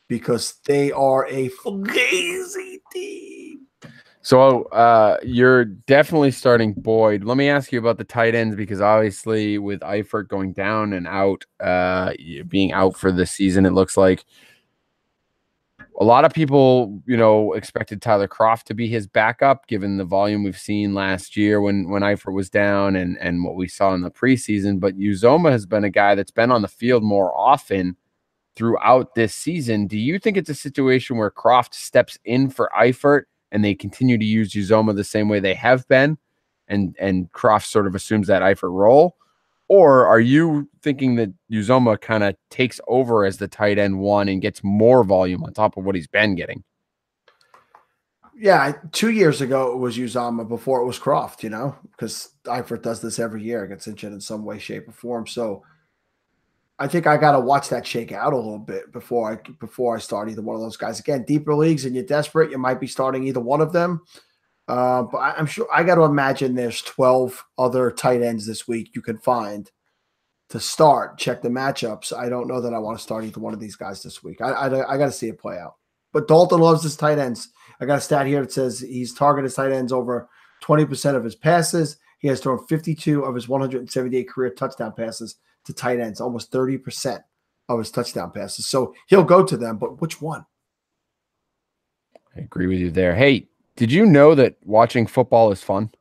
because they are a fugazi team. So you're definitely starting Boyd. Let me ask you about the tight ends because obviously with Eifert going down and out, being out for the season, it looks like a lot of people, expected Tyler Kroft to be his backup given the volume we've seen last year when Eifert was down and what we saw in the preseason. But Uzomah has been a guy that's been on the field more often throughout this season. Do you think it's a situation where Kroft steps in for Eifert and they continue to use Uzomah the same way they have been, and Kroft sort of assumes that Eifert role? Or are you thinking that Uzomah kind of takes over as the tight end 1 and gets more volume on top of what he's been getting? Yeah, 2 years ago it was Uzomah before it was Kroft, because Eifert does this every year, gets injured in some way, shape, or form. So I think I got to watch that shake out a little bit before I start either one of those guys. Again, deeper leagues and you're desperate, you might be starting either one of them. But I'm sure I got to imagine there's 12 other tight ends this week you can find to start. Check the matchups. I don't know that I want to start either one of these guys this week. I got to see it play out. But Dalton loves his tight ends. I got a stat here that says he's targeted tight ends over 20% of his passes. He has thrown 52 of his 178 career touchdown passes to tight ends, almost 30% of his touchdown passes. So he'll go to them, but which one? I agree with you there. Hey, did you know that watching football is fun?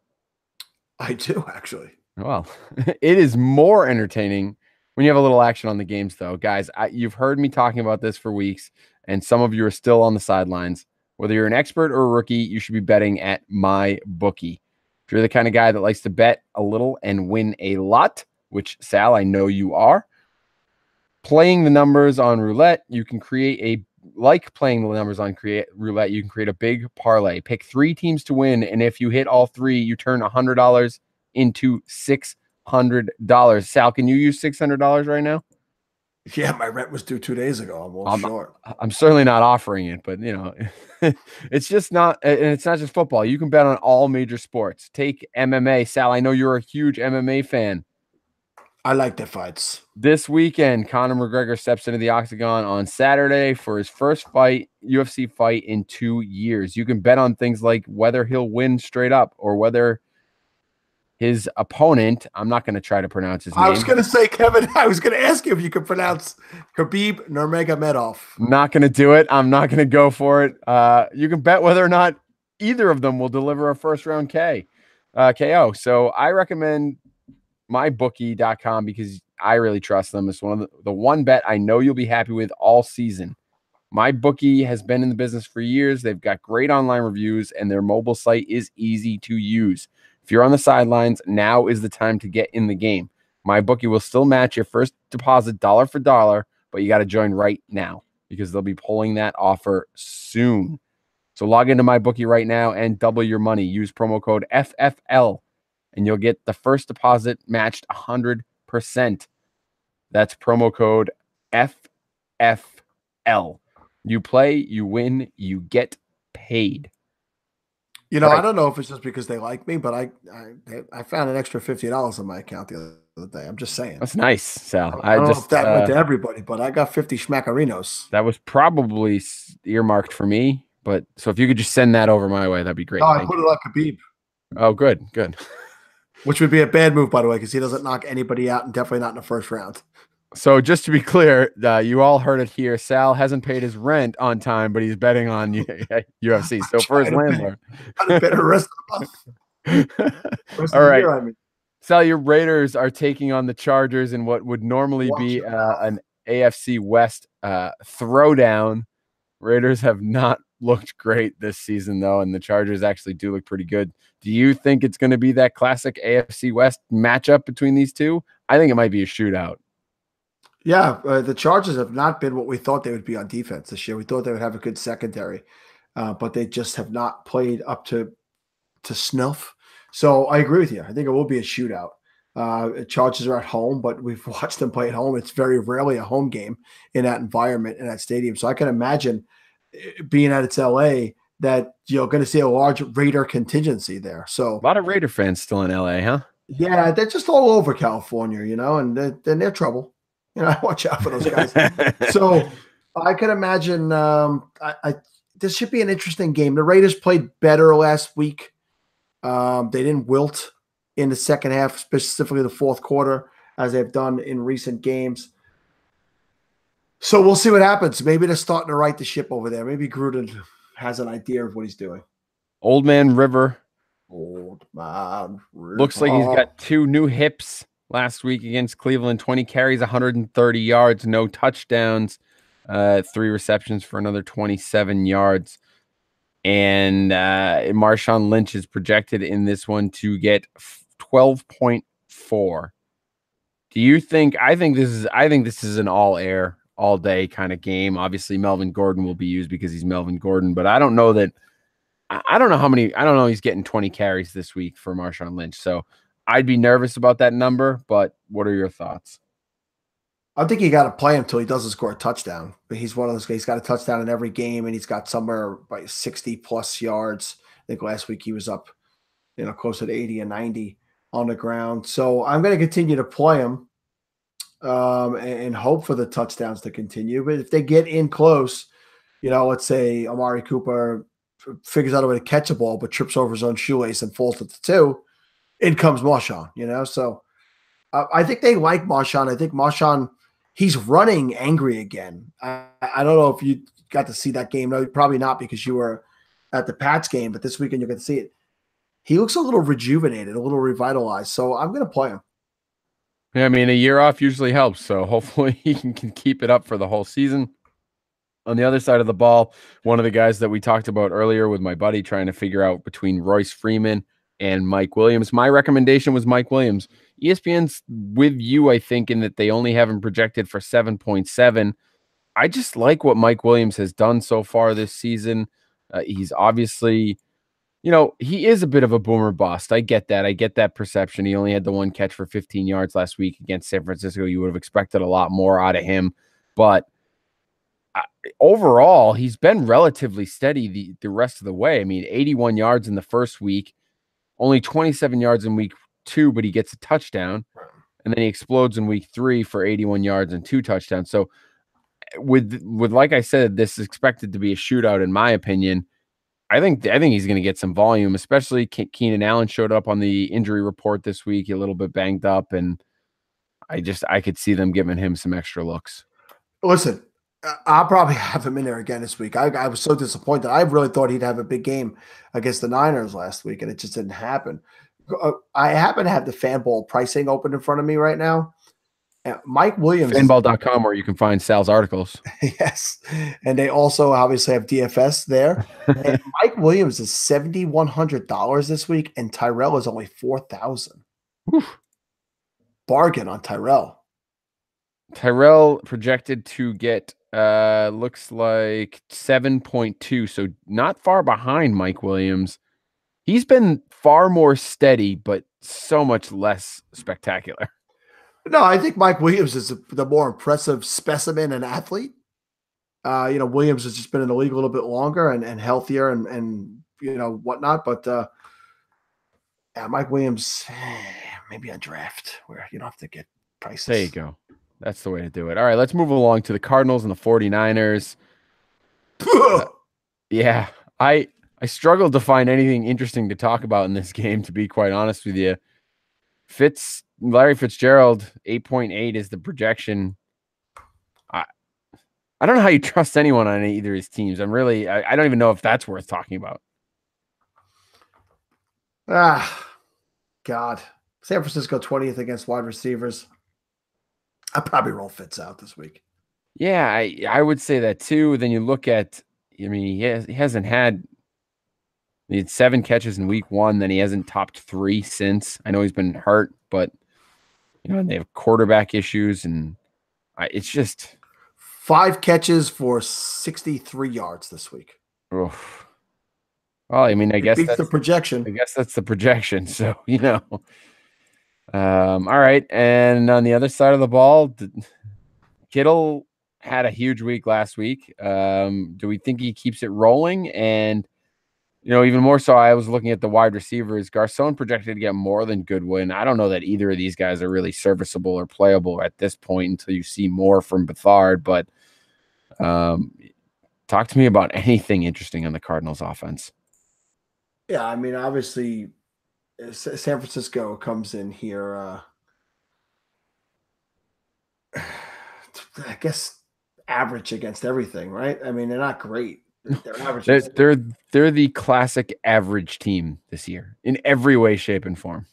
I do, actually. Well, it is more entertaining when you have a little action on the games, though. Guys, you've heard me talking about this for weeks, and some of you are still on the sidelines. Whether you're an expert or a rookie, you should be betting at MyBookie. If you're the kind of guy that likes to bet a little and win a lot, which, Sal, I know you are, playing the numbers on roulette, you can create playing the numbers on roulette, you can create a big parlay. Pick 3 teams to win, and if you hit all 3, you turn $100 into $600. Sal, can you use $600 right now? Yeah, my rent was due 2 days ago. I'm a little short. I'm certainly not offering it, but it's just not, and it's not just football. You can bet on all major sports. Take MMA. Sal, I know you're a huge MMA fan. I like the fights. This weekend, Conor McGregor steps into the octagon on Saturday for his first UFC fight in 2 years. You can bet on things like whether he'll win straight up or whether his opponent, I'm not going to try to pronounce his name. I was going to say, Kevin, I was going to ask you if you could pronounce Khabib Nurmagomedov. Not going to do it. I'm not going to go for it. You can bet whether or not either of them will deliver a first-round KO. So I recommend mybookie.com because I really trust them. It's one of the one bet I know you'll be happy with all season. MyBookie has been in the business for years. They've got great online reviews, and their mobile site is easy to use. If you're on the sidelines, now is the time to get in the game. MyBookie will still match your first deposit dollar for dollar, but you got to join right now because they'll be pulling that offer soon. So log into MyBookie right now and double your money. Use promo code FFL, and you'll get the first deposit matched 100%. That's promo code FFL. You play, you win, you get paid. I don't know if it's just because they like me, but I found an extra $50 in my account the other day. I'm just saying. That's nice, Sal. I don't know if that went to everybody, but I got 50 schmackarinos. That was probably earmarked for me, but so if you could just send that over my way, that'd be great. No, I put it on Khabib. Oh, good. Which would be a bad move, by the way, because he doesn't knock anybody out and definitely not in the first round. So just to be clear, you all heard it here. Sal hasn't paid his rent on time, but he's betting on UFC. So for his landlord. I'd bet the rest of the month. All right. Sal, your Raiders are taking on the Chargers in what would normally be an AFC West throwdown. Raiders have not looked great this season, though, and the Chargers actually do look pretty good. Do you think it's going to be that classic AFC West matchup between these two? I think it might be a shootout. Yeah, the Chargers have not been what we thought they would be on defense this year. We thought they would have a good secondary, but they just have not played up to snuff. So I agree with you. I think it will be a shootout. Chargers are at home, but we've watched them play at home. It's very rarely a home game in that environment, in that stadium. So I can imagine, being at it's LA, that you're going to see a large Raider contingency there. So a lot of Raider fans still in LA, huh? Yeah, they're just all over California, and they're in trouble. I watch out for those guys. So I could imagine this should be an interesting game. The Raiders played better last week. They didn't wilt in the second half, specifically the fourth quarter, as they've done in recent games. So we'll see what happens. Maybe they're starting to right the ship over there. Maybe Gruden has an idea of what he's doing. Old Man River. Old Man River. Looks like he's got 2 new hips last week against Cleveland. 20 carries, 130 yards, no touchdowns, 3 receptions for another 27 yards. And Marshawn Lynch is projected in this one to get 12.4. Do you think? I think this is an all air, all day kind of game. Obviously, Melvin Gordon will be used because he's Melvin Gordon, but I don't know that. I don't know how many. I don't know he's getting 20 carries this week for Marshawn Lynch. So I'd be nervous about that number. But what are your thoughts? I think you got to play him until he doesn't score a touchdown. But he's one of those guys. He's got a touchdown in every game, and he's got somewhere by 60 plus yards. I think last week he was up, close to 80 and 90 on the ground. So I'm going to continue to play him and hope for the touchdowns to continue. But if they get in close, let's say Amari Cooper figures out a way to catch a ball, but trips over his own shoelace and falls at the 2, in comes Marshawn. So I think they like Marshawn. I think Marshawn, he's running angry again. I don't know if you got to see that game. No, probably not, because you were at the Pats game, but this weekend you get to see it. He looks a little rejuvenated, a little revitalized. So I'm going to play him. Yeah, I mean, a year off usually helps. So hopefully he can keep it up for the whole season. On the other side of the ball, one of the guys that we talked about earlier with my buddy trying to figure out between Royce Freeman and Mike Williams. My recommendation was Mike Williams. ESPN's with you, I think, in that they only have him projected for 7.7. I just like what Mike Williams has done so far this season. He's obviously, he is a bit of a boomer bust. I get that. I get that perception. He only had the 1 catch for 15 yards last week against San Francisco. You would have expected a lot more out of him. But overall, he's been relatively steady the rest of the way. I mean, 81 yards in the first week, only 27 yards in week 2, but he gets a touchdown, and then he explodes in week 3 for 81 yards and 2 touchdowns. So with like I said, this is expected to be a shootout, in my opinion. I think he's going to get some volume, especially Keenan Allen showed up on the injury report this week, a little bit banged up, and I could see them giving him some extra looks. Listen, I'll probably have him in there again this week. I was so disappointed. I really thought he'd have a big game against the Niners last week, and it just didn't happen. I happen to have the Fanball pricing open in front of me right now. Mike Williams. Fanball.com, where you can find Sal's articles. Yes. And they also obviously have DFS there. And Mike Williams is $7,100 this week, and Tyrell is only $4,000. Bargain on Tyrell. Tyrell projected to get looks like 7.2, so not far behind Mike Williams. He's been far more steady, but so much less spectacular. No, I think Mike Williams is the more impressive specimen and athlete. Williams has just been in the league a little bit longer and healthier and whatnot. But Mike Williams, maybe a draft where you don't have to get prices. There you go. That's the way to do it. All right, let's move along to the Cardinals and the 49ers. Yeah, I struggled to find anything interesting to talk about in this game, to be quite honest with you. Larry Fitzgerald, 8.8 is the projection. I don't know how you trust anyone on either of his teams. I don't even know if that's worth talking about. God. San Francisco 20th against wide receivers. I probably roll Fitz out this week. Yeah, I would say that too. Then you look at, I mean, he hasn't had. He had 7 catches in week 1. Then he hasn't topped 3 since. I know he's been hurt, but they have quarterback issues, and it's just 5 catches for 63 yards this week. Oof. Well, I mean, I guess that's the projection. I guess that's the projection. So, all right. And on the other side of the ball, Kittle had a huge week last week. Do we think he keeps it rolling? And, even more so, I was looking at the wide receivers. Garcon projected to get more than Goodwin. I don't know that either of these guys are really serviceable or playable at this point until you see more from Bethard. But talk to me about anything interesting on the Cardinals offense. Yeah, I mean, obviously, San Francisco comes in here. I guess average against everything, right? I mean, they're not great. They're average. They're the classic average team this year in every way, shape, and form.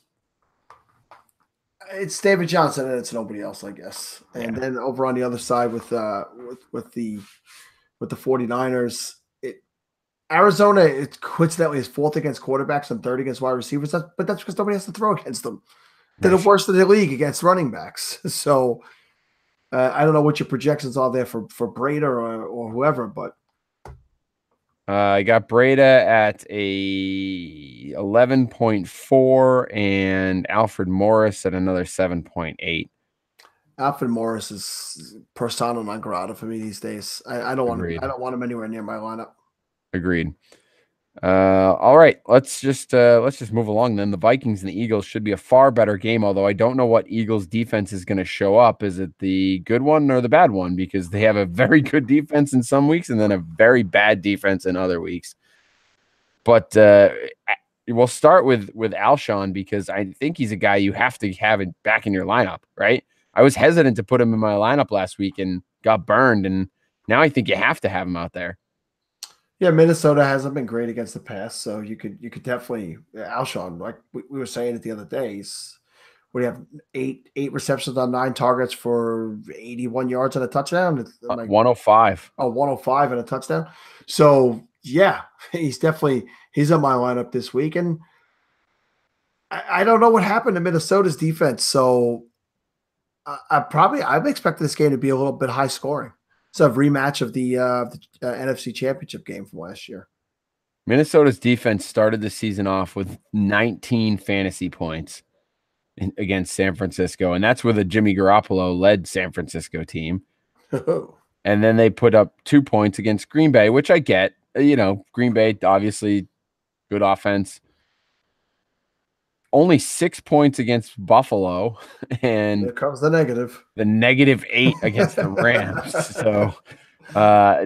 It's David Johnson and it's nobody else, I guess. And then over on the other side with the 49ers, Arizona, it coincidentally is 4th against quarterbacks and 3rd against wide receivers. But that's because nobody has to throw against them. They're the worst in the league against running backs. So I don't know what your projections are there for Breda or whoever, but I got Breda at a 11.4 and Alfred Morris at another 7.8. Alfred Morris is persona non grata for me these days. I don't want him anywhere near my lineup. Agreed. All right, let's just move along then. The Vikings and the Eagles should be a far better game, although I don't know what Eagles defense is going to show up. Is it the good one or the bad one? Because they have a very good defense in some weeks and then a very bad defense in other weeks. But we'll start with Alshon because I think he's a guy you have to have it back in your lineup, right? I was hesitant to put him in my lineup last week and got burned, and now I think you have to have him out there. Yeah, Minnesota hasn't been great against the pass, so you could definitely Alshon, like we were saying it the other day. We have eight receptions on 9 targets for 81 yards and a touchdown. 105. Oh, 105 and a touchdown. So yeah, he's in my lineup this week, and I don't know what happened to Minnesota's defense. So I'm expecting this game to be a little bit high scoring. It's a rematch of the NFC Championship game from last year. Minnesota's defense started the season off with 19 fantasy points against San Francisco, and that's with a Jimmy Garoppolo-led San Francisco team. And then they put up 2 points against Green Bay, which I get. Green Bay, obviously, good offense. Only 6 points against Buffalo, and here comes the negative. The -8 against the Rams. So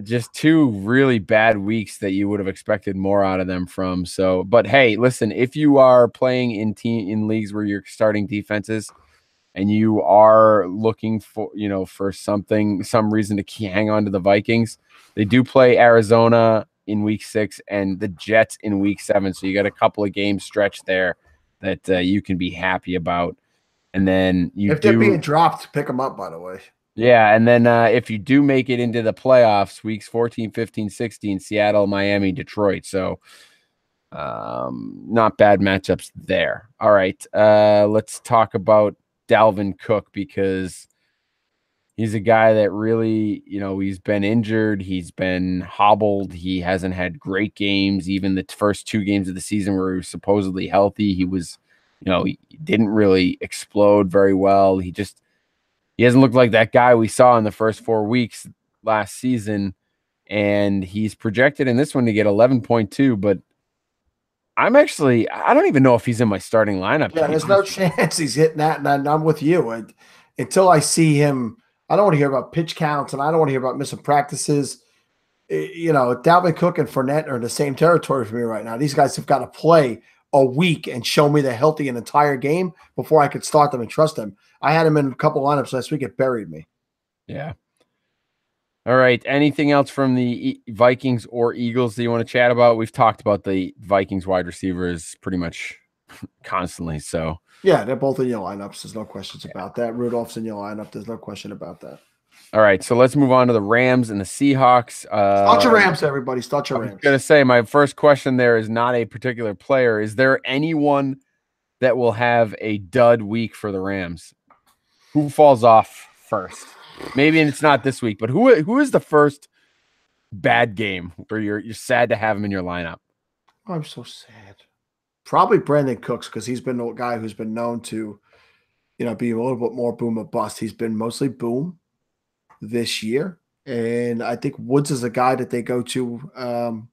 just 2 really bad weeks that you would have expected more out of them from. So, but hey, listen, if you are playing in leagues where you're starting defenses and you are looking for, for some reason to hang on to the Vikings, they do play Arizona in week 6 and the Jets in week 7. So you got a couple of games stretched there that you can be happy about. And then if they're being dropped, pick them up, by the way. Yeah, and then if you do make it into the playoffs, weeks 14, 15, 16, Seattle, Miami, Detroit. So not bad matchups there. All right, let's talk about Dalvin Cook because he's a guy that really, he's been injured. He's been hobbled. He hasn't had great games. Even the first 2 games of the season where he was supposedly healthy, he was, he didn't really explode very well. He hasn't looked like that guy we saw in the first 4 weeks last season. And he's projected in this one to get 11.2, but I don't even know if he's in my starting lineup. Yeah, there's no chance he's hitting that. And I'm with you. Until I see him, I don't want to hear about pitch counts, and I don't want to hear about missing practices. Dalvin Cook and Fournette are in the same territory for me right now. These guys have got to play a week and show me they're healthy an entire game before I could start them and trust them. I had him in a couple lineups last week. It buried me. Yeah. All right. Anything else from the Vikings or Eagles that you want to chat about? We've talked about the Vikings wide receivers pretty much constantly. So Yeah, they're both in your lineups. There's no questions about that. Rudolph's in your lineup. There's no question about that. All right, so let's move on to the Rams and the Seahawks. Start your Rams, everybody. Start your I was Rams. gonna say my first question there is not a particular player. Is there anyone that will have a dud week for the Rams? Who falls off first? Maybe it's not this week, but who is the first bad game where you're sad to have him in your lineup? Oh, I'm so sad. Probably Brandon Cooks, because he's been a guy who's been known to, be a little bit more boom or bust. He's been mostly boom this year. And I think Woods is a guy that they go to.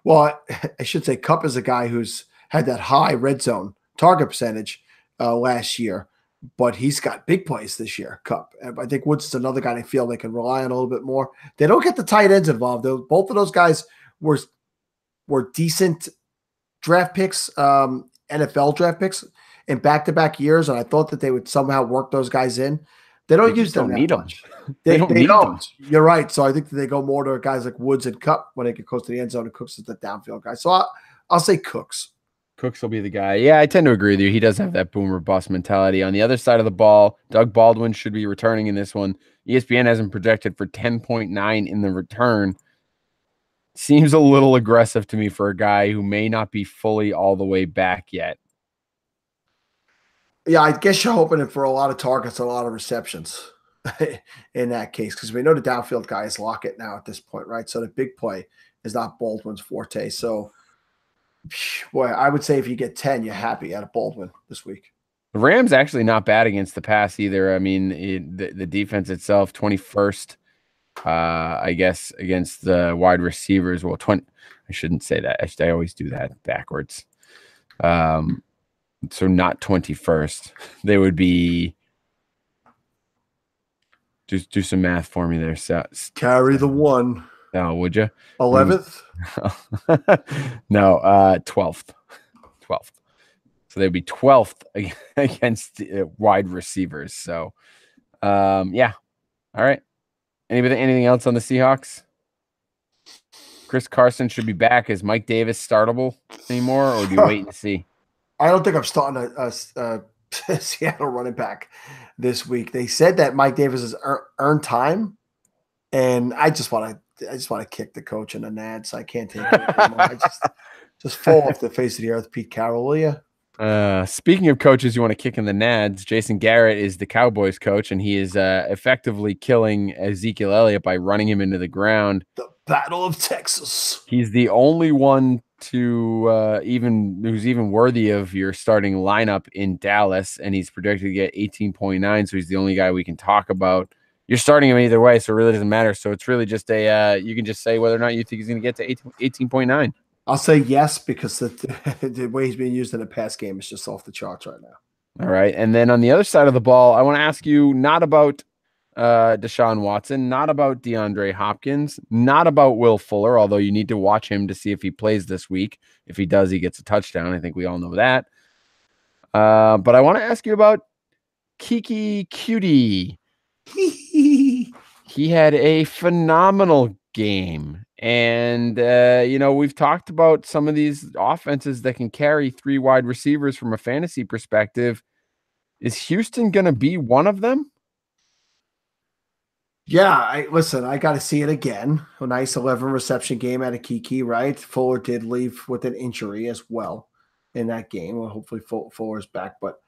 Well, I should say Kupp is a guy who's had that high red zone target percentage last year, but he's got big plays this year, Kupp. And I think Woods is another guy they feel they can rely on a little bit more. They don't get the tight ends involved. Both of those guys were decent draft picks, NFL draft picks in back-to-back years, and I thought that they would somehow work those guys in. They don't use them that much. They don't need them. You're right. So I think that they go more to guys like Woods and Kupp when they get close to the end zone, and Cooks is the downfield guy. So I'll say Cooks. Cooks will be the guy. Yeah, I tend to agree with you. He does have that boomer bust mentality. On the other side of the ball, Doug Baldwin should be returning in this one. ESPN has him projected for 10.9 in the return. Seems a little aggressive to me for a guy who may not be fully all the way back yet. Yeah, I guess you're hoping for a lot of targets, a lot of receptions in that case, because we know the downfield guy is Lockett now at this point, right? So the big play is not Baldwin's forte. So, boy, I would say if you get 10, you're happy out of Baldwin this week. The Rams actually not bad against the pass either. I mean, the defense itself, 21st, I guess, against the wide receivers. Well, 20. I shouldn't say that. I always do that backwards. So not 21st. They would be. Just do some math for me there. So, carry the one. Oh, would you? 11th? No, 12th. 12th. So they'd be 12th against wide receivers. So, yeah. All right. Anything else on the Seahawks? Chris Carson should be back. Is Mike Davis startable anymore, or do you wait and see? I don't think I'm starting a Seattle running back this week. They said that Mike Davis has earned time, and I just want to kick the coach in the nads. I can't take it anymore. I just fall off the face of the earth, Pete Carroll, will you? Speaking of coaches you want to kick in the nads, Jason Garrett is the Cowboys coach, and he is effectively killing Ezekiel Elliott by running him into the ground. The Battle of Texas. He's the only one to who's even worthy of your starting lineup in Dallas, and he's projected to get 18.9, so he's the only guy we can talk about. You're starting him either way, so it really doesn't matter. So it's really just you can just say whether or not you think he's going to get to 18.9. I'll say yes, because the way he's being used in the pass game is just off the charts right now. All right. And then on the other side of the ball, I want to ask you not about Deshaun Watson, not about DeAndre Hopkins, not about Will Fuller, although you need to watch him to see if he plays this week. If he does, he gets a touchdown. I think we all know that. But I want to ask you about Keke Coutee. He had a phenomenal game. And, we've talked about some of these offenses that can carry 3 wide receivers from a fantasy perspective. Is Houston going to be one of them? Yeah, I got to see it again. A nice 11 reception game out of Keke, right? Fuller did leave with an injury as well in that game. Well, hopefully Fuller's back. But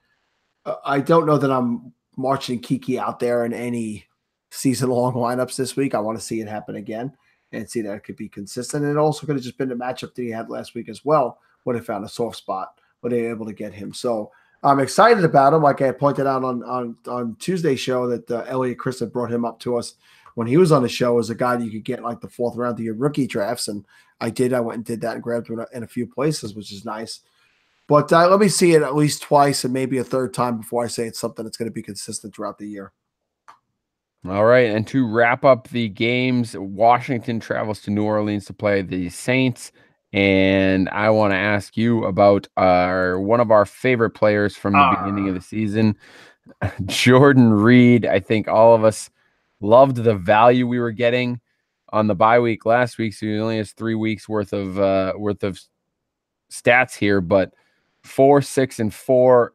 I don't know that I'm marching Keke out there in any season-long lineups this week. I want to see it happen again and see that it could be consistent. And it also could have just been the matchup that he had last week as well, when they found a soft spot, when they were able to get him. So I'm excited about him. Like I pointed out on Tuesday's show that Elliot Chris had brought him up to us when he was on the show as a guy that you could get like the 4th round of your rookie drafts. And I went and did that and grabbed him in a few places, which is nice. But let me see it at least twice and maybe a third time before I say it's something that's going to be consistent throughout the year. All right, and to wrap up the games, Washington travels to New Orleans to play the Saints, and I want to ask you about one of our favorite players from the beginning of the season, Jordan Reed. I think all of us loved the value we were getting on the bye week last week, so he only has 3 weeks worth of stats here, but 4, 6, and 4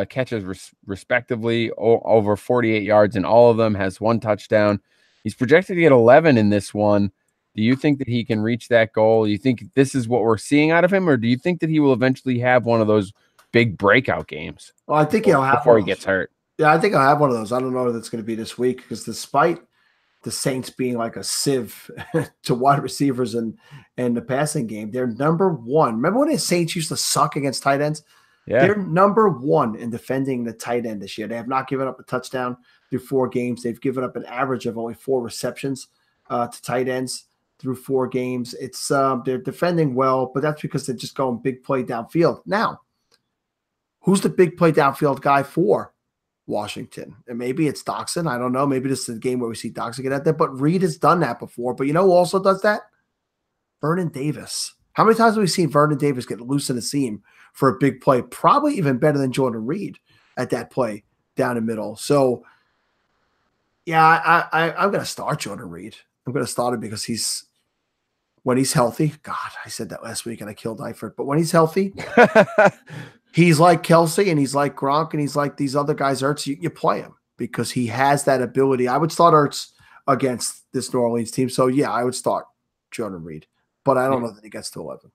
catches respectively, over 48 yards in all of them, has 1 touchdown. He's projected to get 11 in this one. Do you think that he can reach that goal? Do you think this is what we're seeing out of him, or do you think that he will eventually have one of those big breakout games? Well, I think he'll have before he gets hurt. Yeah, I think I'll have one of those. I don't know if it's going to be this week because despite the Saints being like a sieve to wide receivers and the passing game, they're number 1. Remember when the Saints used to suck against tight ends? Yeah. They're number 1 in defending the tight end this year. They have not given up a touchdown through 4 games. They've given up an average of only 4 receptions to tight ends through 4 games. It's they're defending well, but that's because they're just going big play downfield. Now, who's the big play downfield guy for Washington? And maybe it's Doxson. I don't know. Maybe this is a game where we see Doxson get out there, but Reed has done that before. But you know who also does that? Vernon Davis. How many times have we seen Vernon Davis get loose in the seam for a big play? Probably even better than Jordan Reed at that play down the middle. So, yeah, I'm going to start Jordan Reed. I'm going to start him because when he's healthy, God, I said that last week and I killed Eifert, but when he's healthy, he's like Kelsey and he's like Gronk and he's like these other guys. Ertz, you play him because he has that ability. I would start Ertz against this New Orleans team. So, yeah, I would start Jordan Reed, but I don't know that he gets to 11.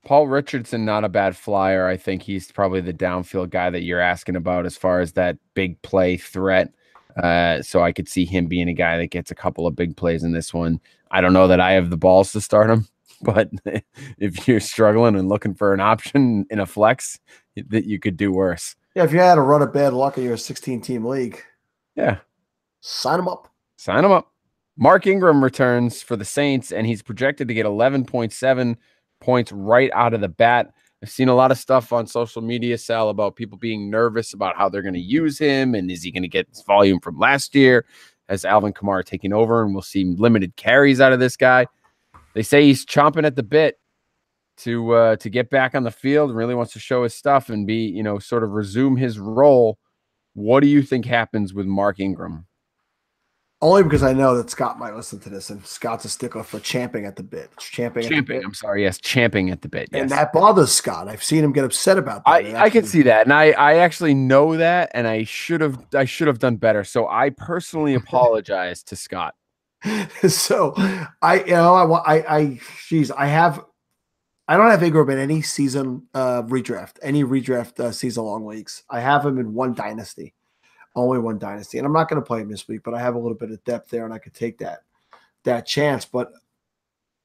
Paul Richardson, not a bad flyer. I think he's probably the downfield guy that you're asking about as far as that big play threat. So I could see him being a guy that gets a couple of big plays in this one. I don't know that I have the balls to start him, but if you're struggling and looking for an option in a flex, that you could do worse. Yeah, if you had a run of bad luck in your 16-team league, yeah, sign him up. Sign him up. Mark Ingram returns for the Saints, and he's projected to get 11.7 points right out of the bat. I've seen a lot of stuff on social media, Sal, about people being nervous about how they're going to use him, and is he going to get his volume from last year? Has Alvin Kamara taken over, and we'll see limited carries out of this guy? They say he's chomping at the bit to get back on the field and really wants to show his stuff and be, sort of resume his role. What do you think happens with Mark Ingram? Only because I know that Scott might listen to this, and Scott's a stickler for champing at the bit. Champing at the bit. I'm sorry. Yes, champing at the bit. Yes. And that bothers Scott. I've seen him get upset about that. I can see that, and I actually know that, and I should have done better. So I personally apologize to Scott. So I don't have Ingram in any season redraft season long leagues. I have him in one dynasty. Only one dynasty. And I'm not going to play him this week, but I have a little bit of depth there and I could take that chance. But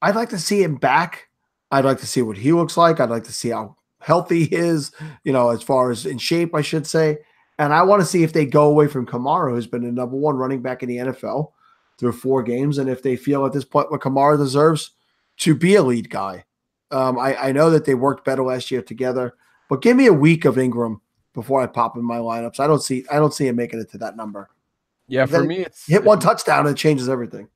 I'd like to see him back. I'd like to see what he looks like. I'd like to see how healthy he is, as far as in shape, I should say. And I want to see if they go away from Kamara, who's been the number 1 running back in the NFL through 4 games. And if they feel at this point what Kamara deserves to be a lead guy. I know that they worked better last year together, but give me a week of Ingram before I pop in my lineups. I don't see him making it to that number. Yeah, for me, it's hit one touchdown and it changes everything.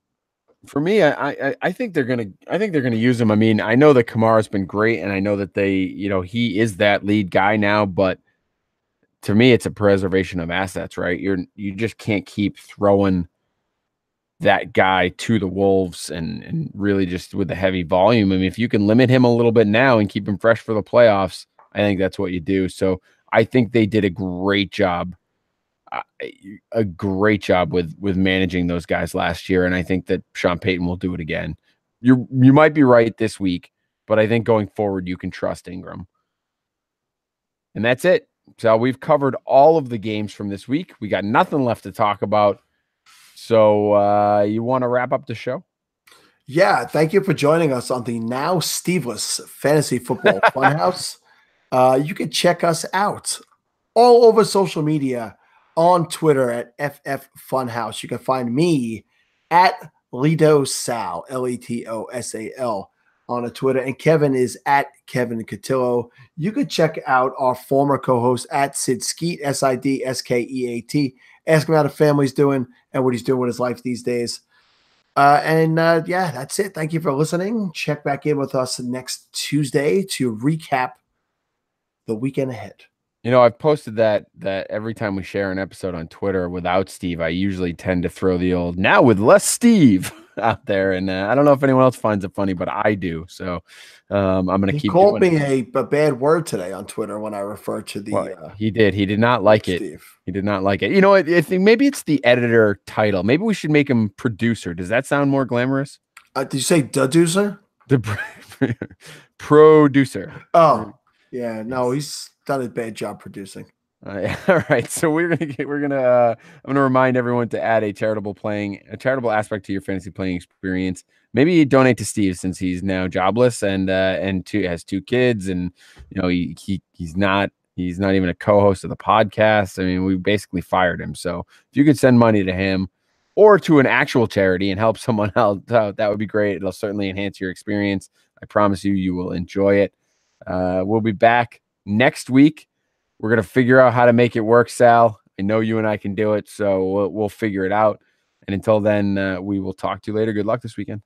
For me, I think they're gonna use him. I mean, I know that Kamara's been great, and I know that he is that lead guy now. But to me, it's a preservation of assets, right? You just can't keep throwing that guy to the wolves and really just with the heavy volume. I mean, if you can limit him a little bit now and keep him fresh for the playoffs, I think that's what you do. So I think they did a great job with managing those guys last year. And I think that Sean Payton will do it again. You might be right this week, but I think going forward, you can trust Ingram. And that's it. So we've covered all of the games from this week. We got nothing left to talk about. So you want to wrap up the show? Yeah. Thank you for joining us on the now Steveless Fantasy Football Funhouse. You can check us out all over social media on Twitter at FF Funhouse. You can find me at LetoSal, LETOSAL on a Twitter. And Kevin is at Kevin Cotillo. You could check out our former co-host at Sid Skeet, SIDSKEAT. Ask him how the family's doing and what he's doing with his life these days. Yeah, that's it. Thank you for listening. Check back in with us next Tuesday to recap the weekend ahead. I've posted that every time we share an episode on Twitter without Steve, I usually tend to throw the old "now with less Steve." out there, and I don't know if anyone else finds it funny, but I do. So I'm going to He keep called doing me it. a bad word today on Twitter when I referred to Well, the he did. He did not like it. Steve. He did not like it. You know what? I think maybe it's the editor title. Maybe we should make him producer. Does that sound more glamorous? Did you say deducer? The producer. Oh, yeah. No, Yes. he's done a bad job producing. Yeah, all right. So I'm gonna remind everyone to add a charitable aspect to your fantasy playing experience. Maybe you donate to Steve since he's now jobless and has two kids, and he's not even a co-host of the podcast. I mean, we basically fired him. So if you could send money to him or to an actual charity and help someone else out, that would be great. It'll certainly enhance your experience. I promise you will enjoy it. We'll be back next week. We're going to figure out how to make it work, Sal. I know you and I can do it, so we'll figure it out. And until then, we will talk to you later. Good luck this weekend.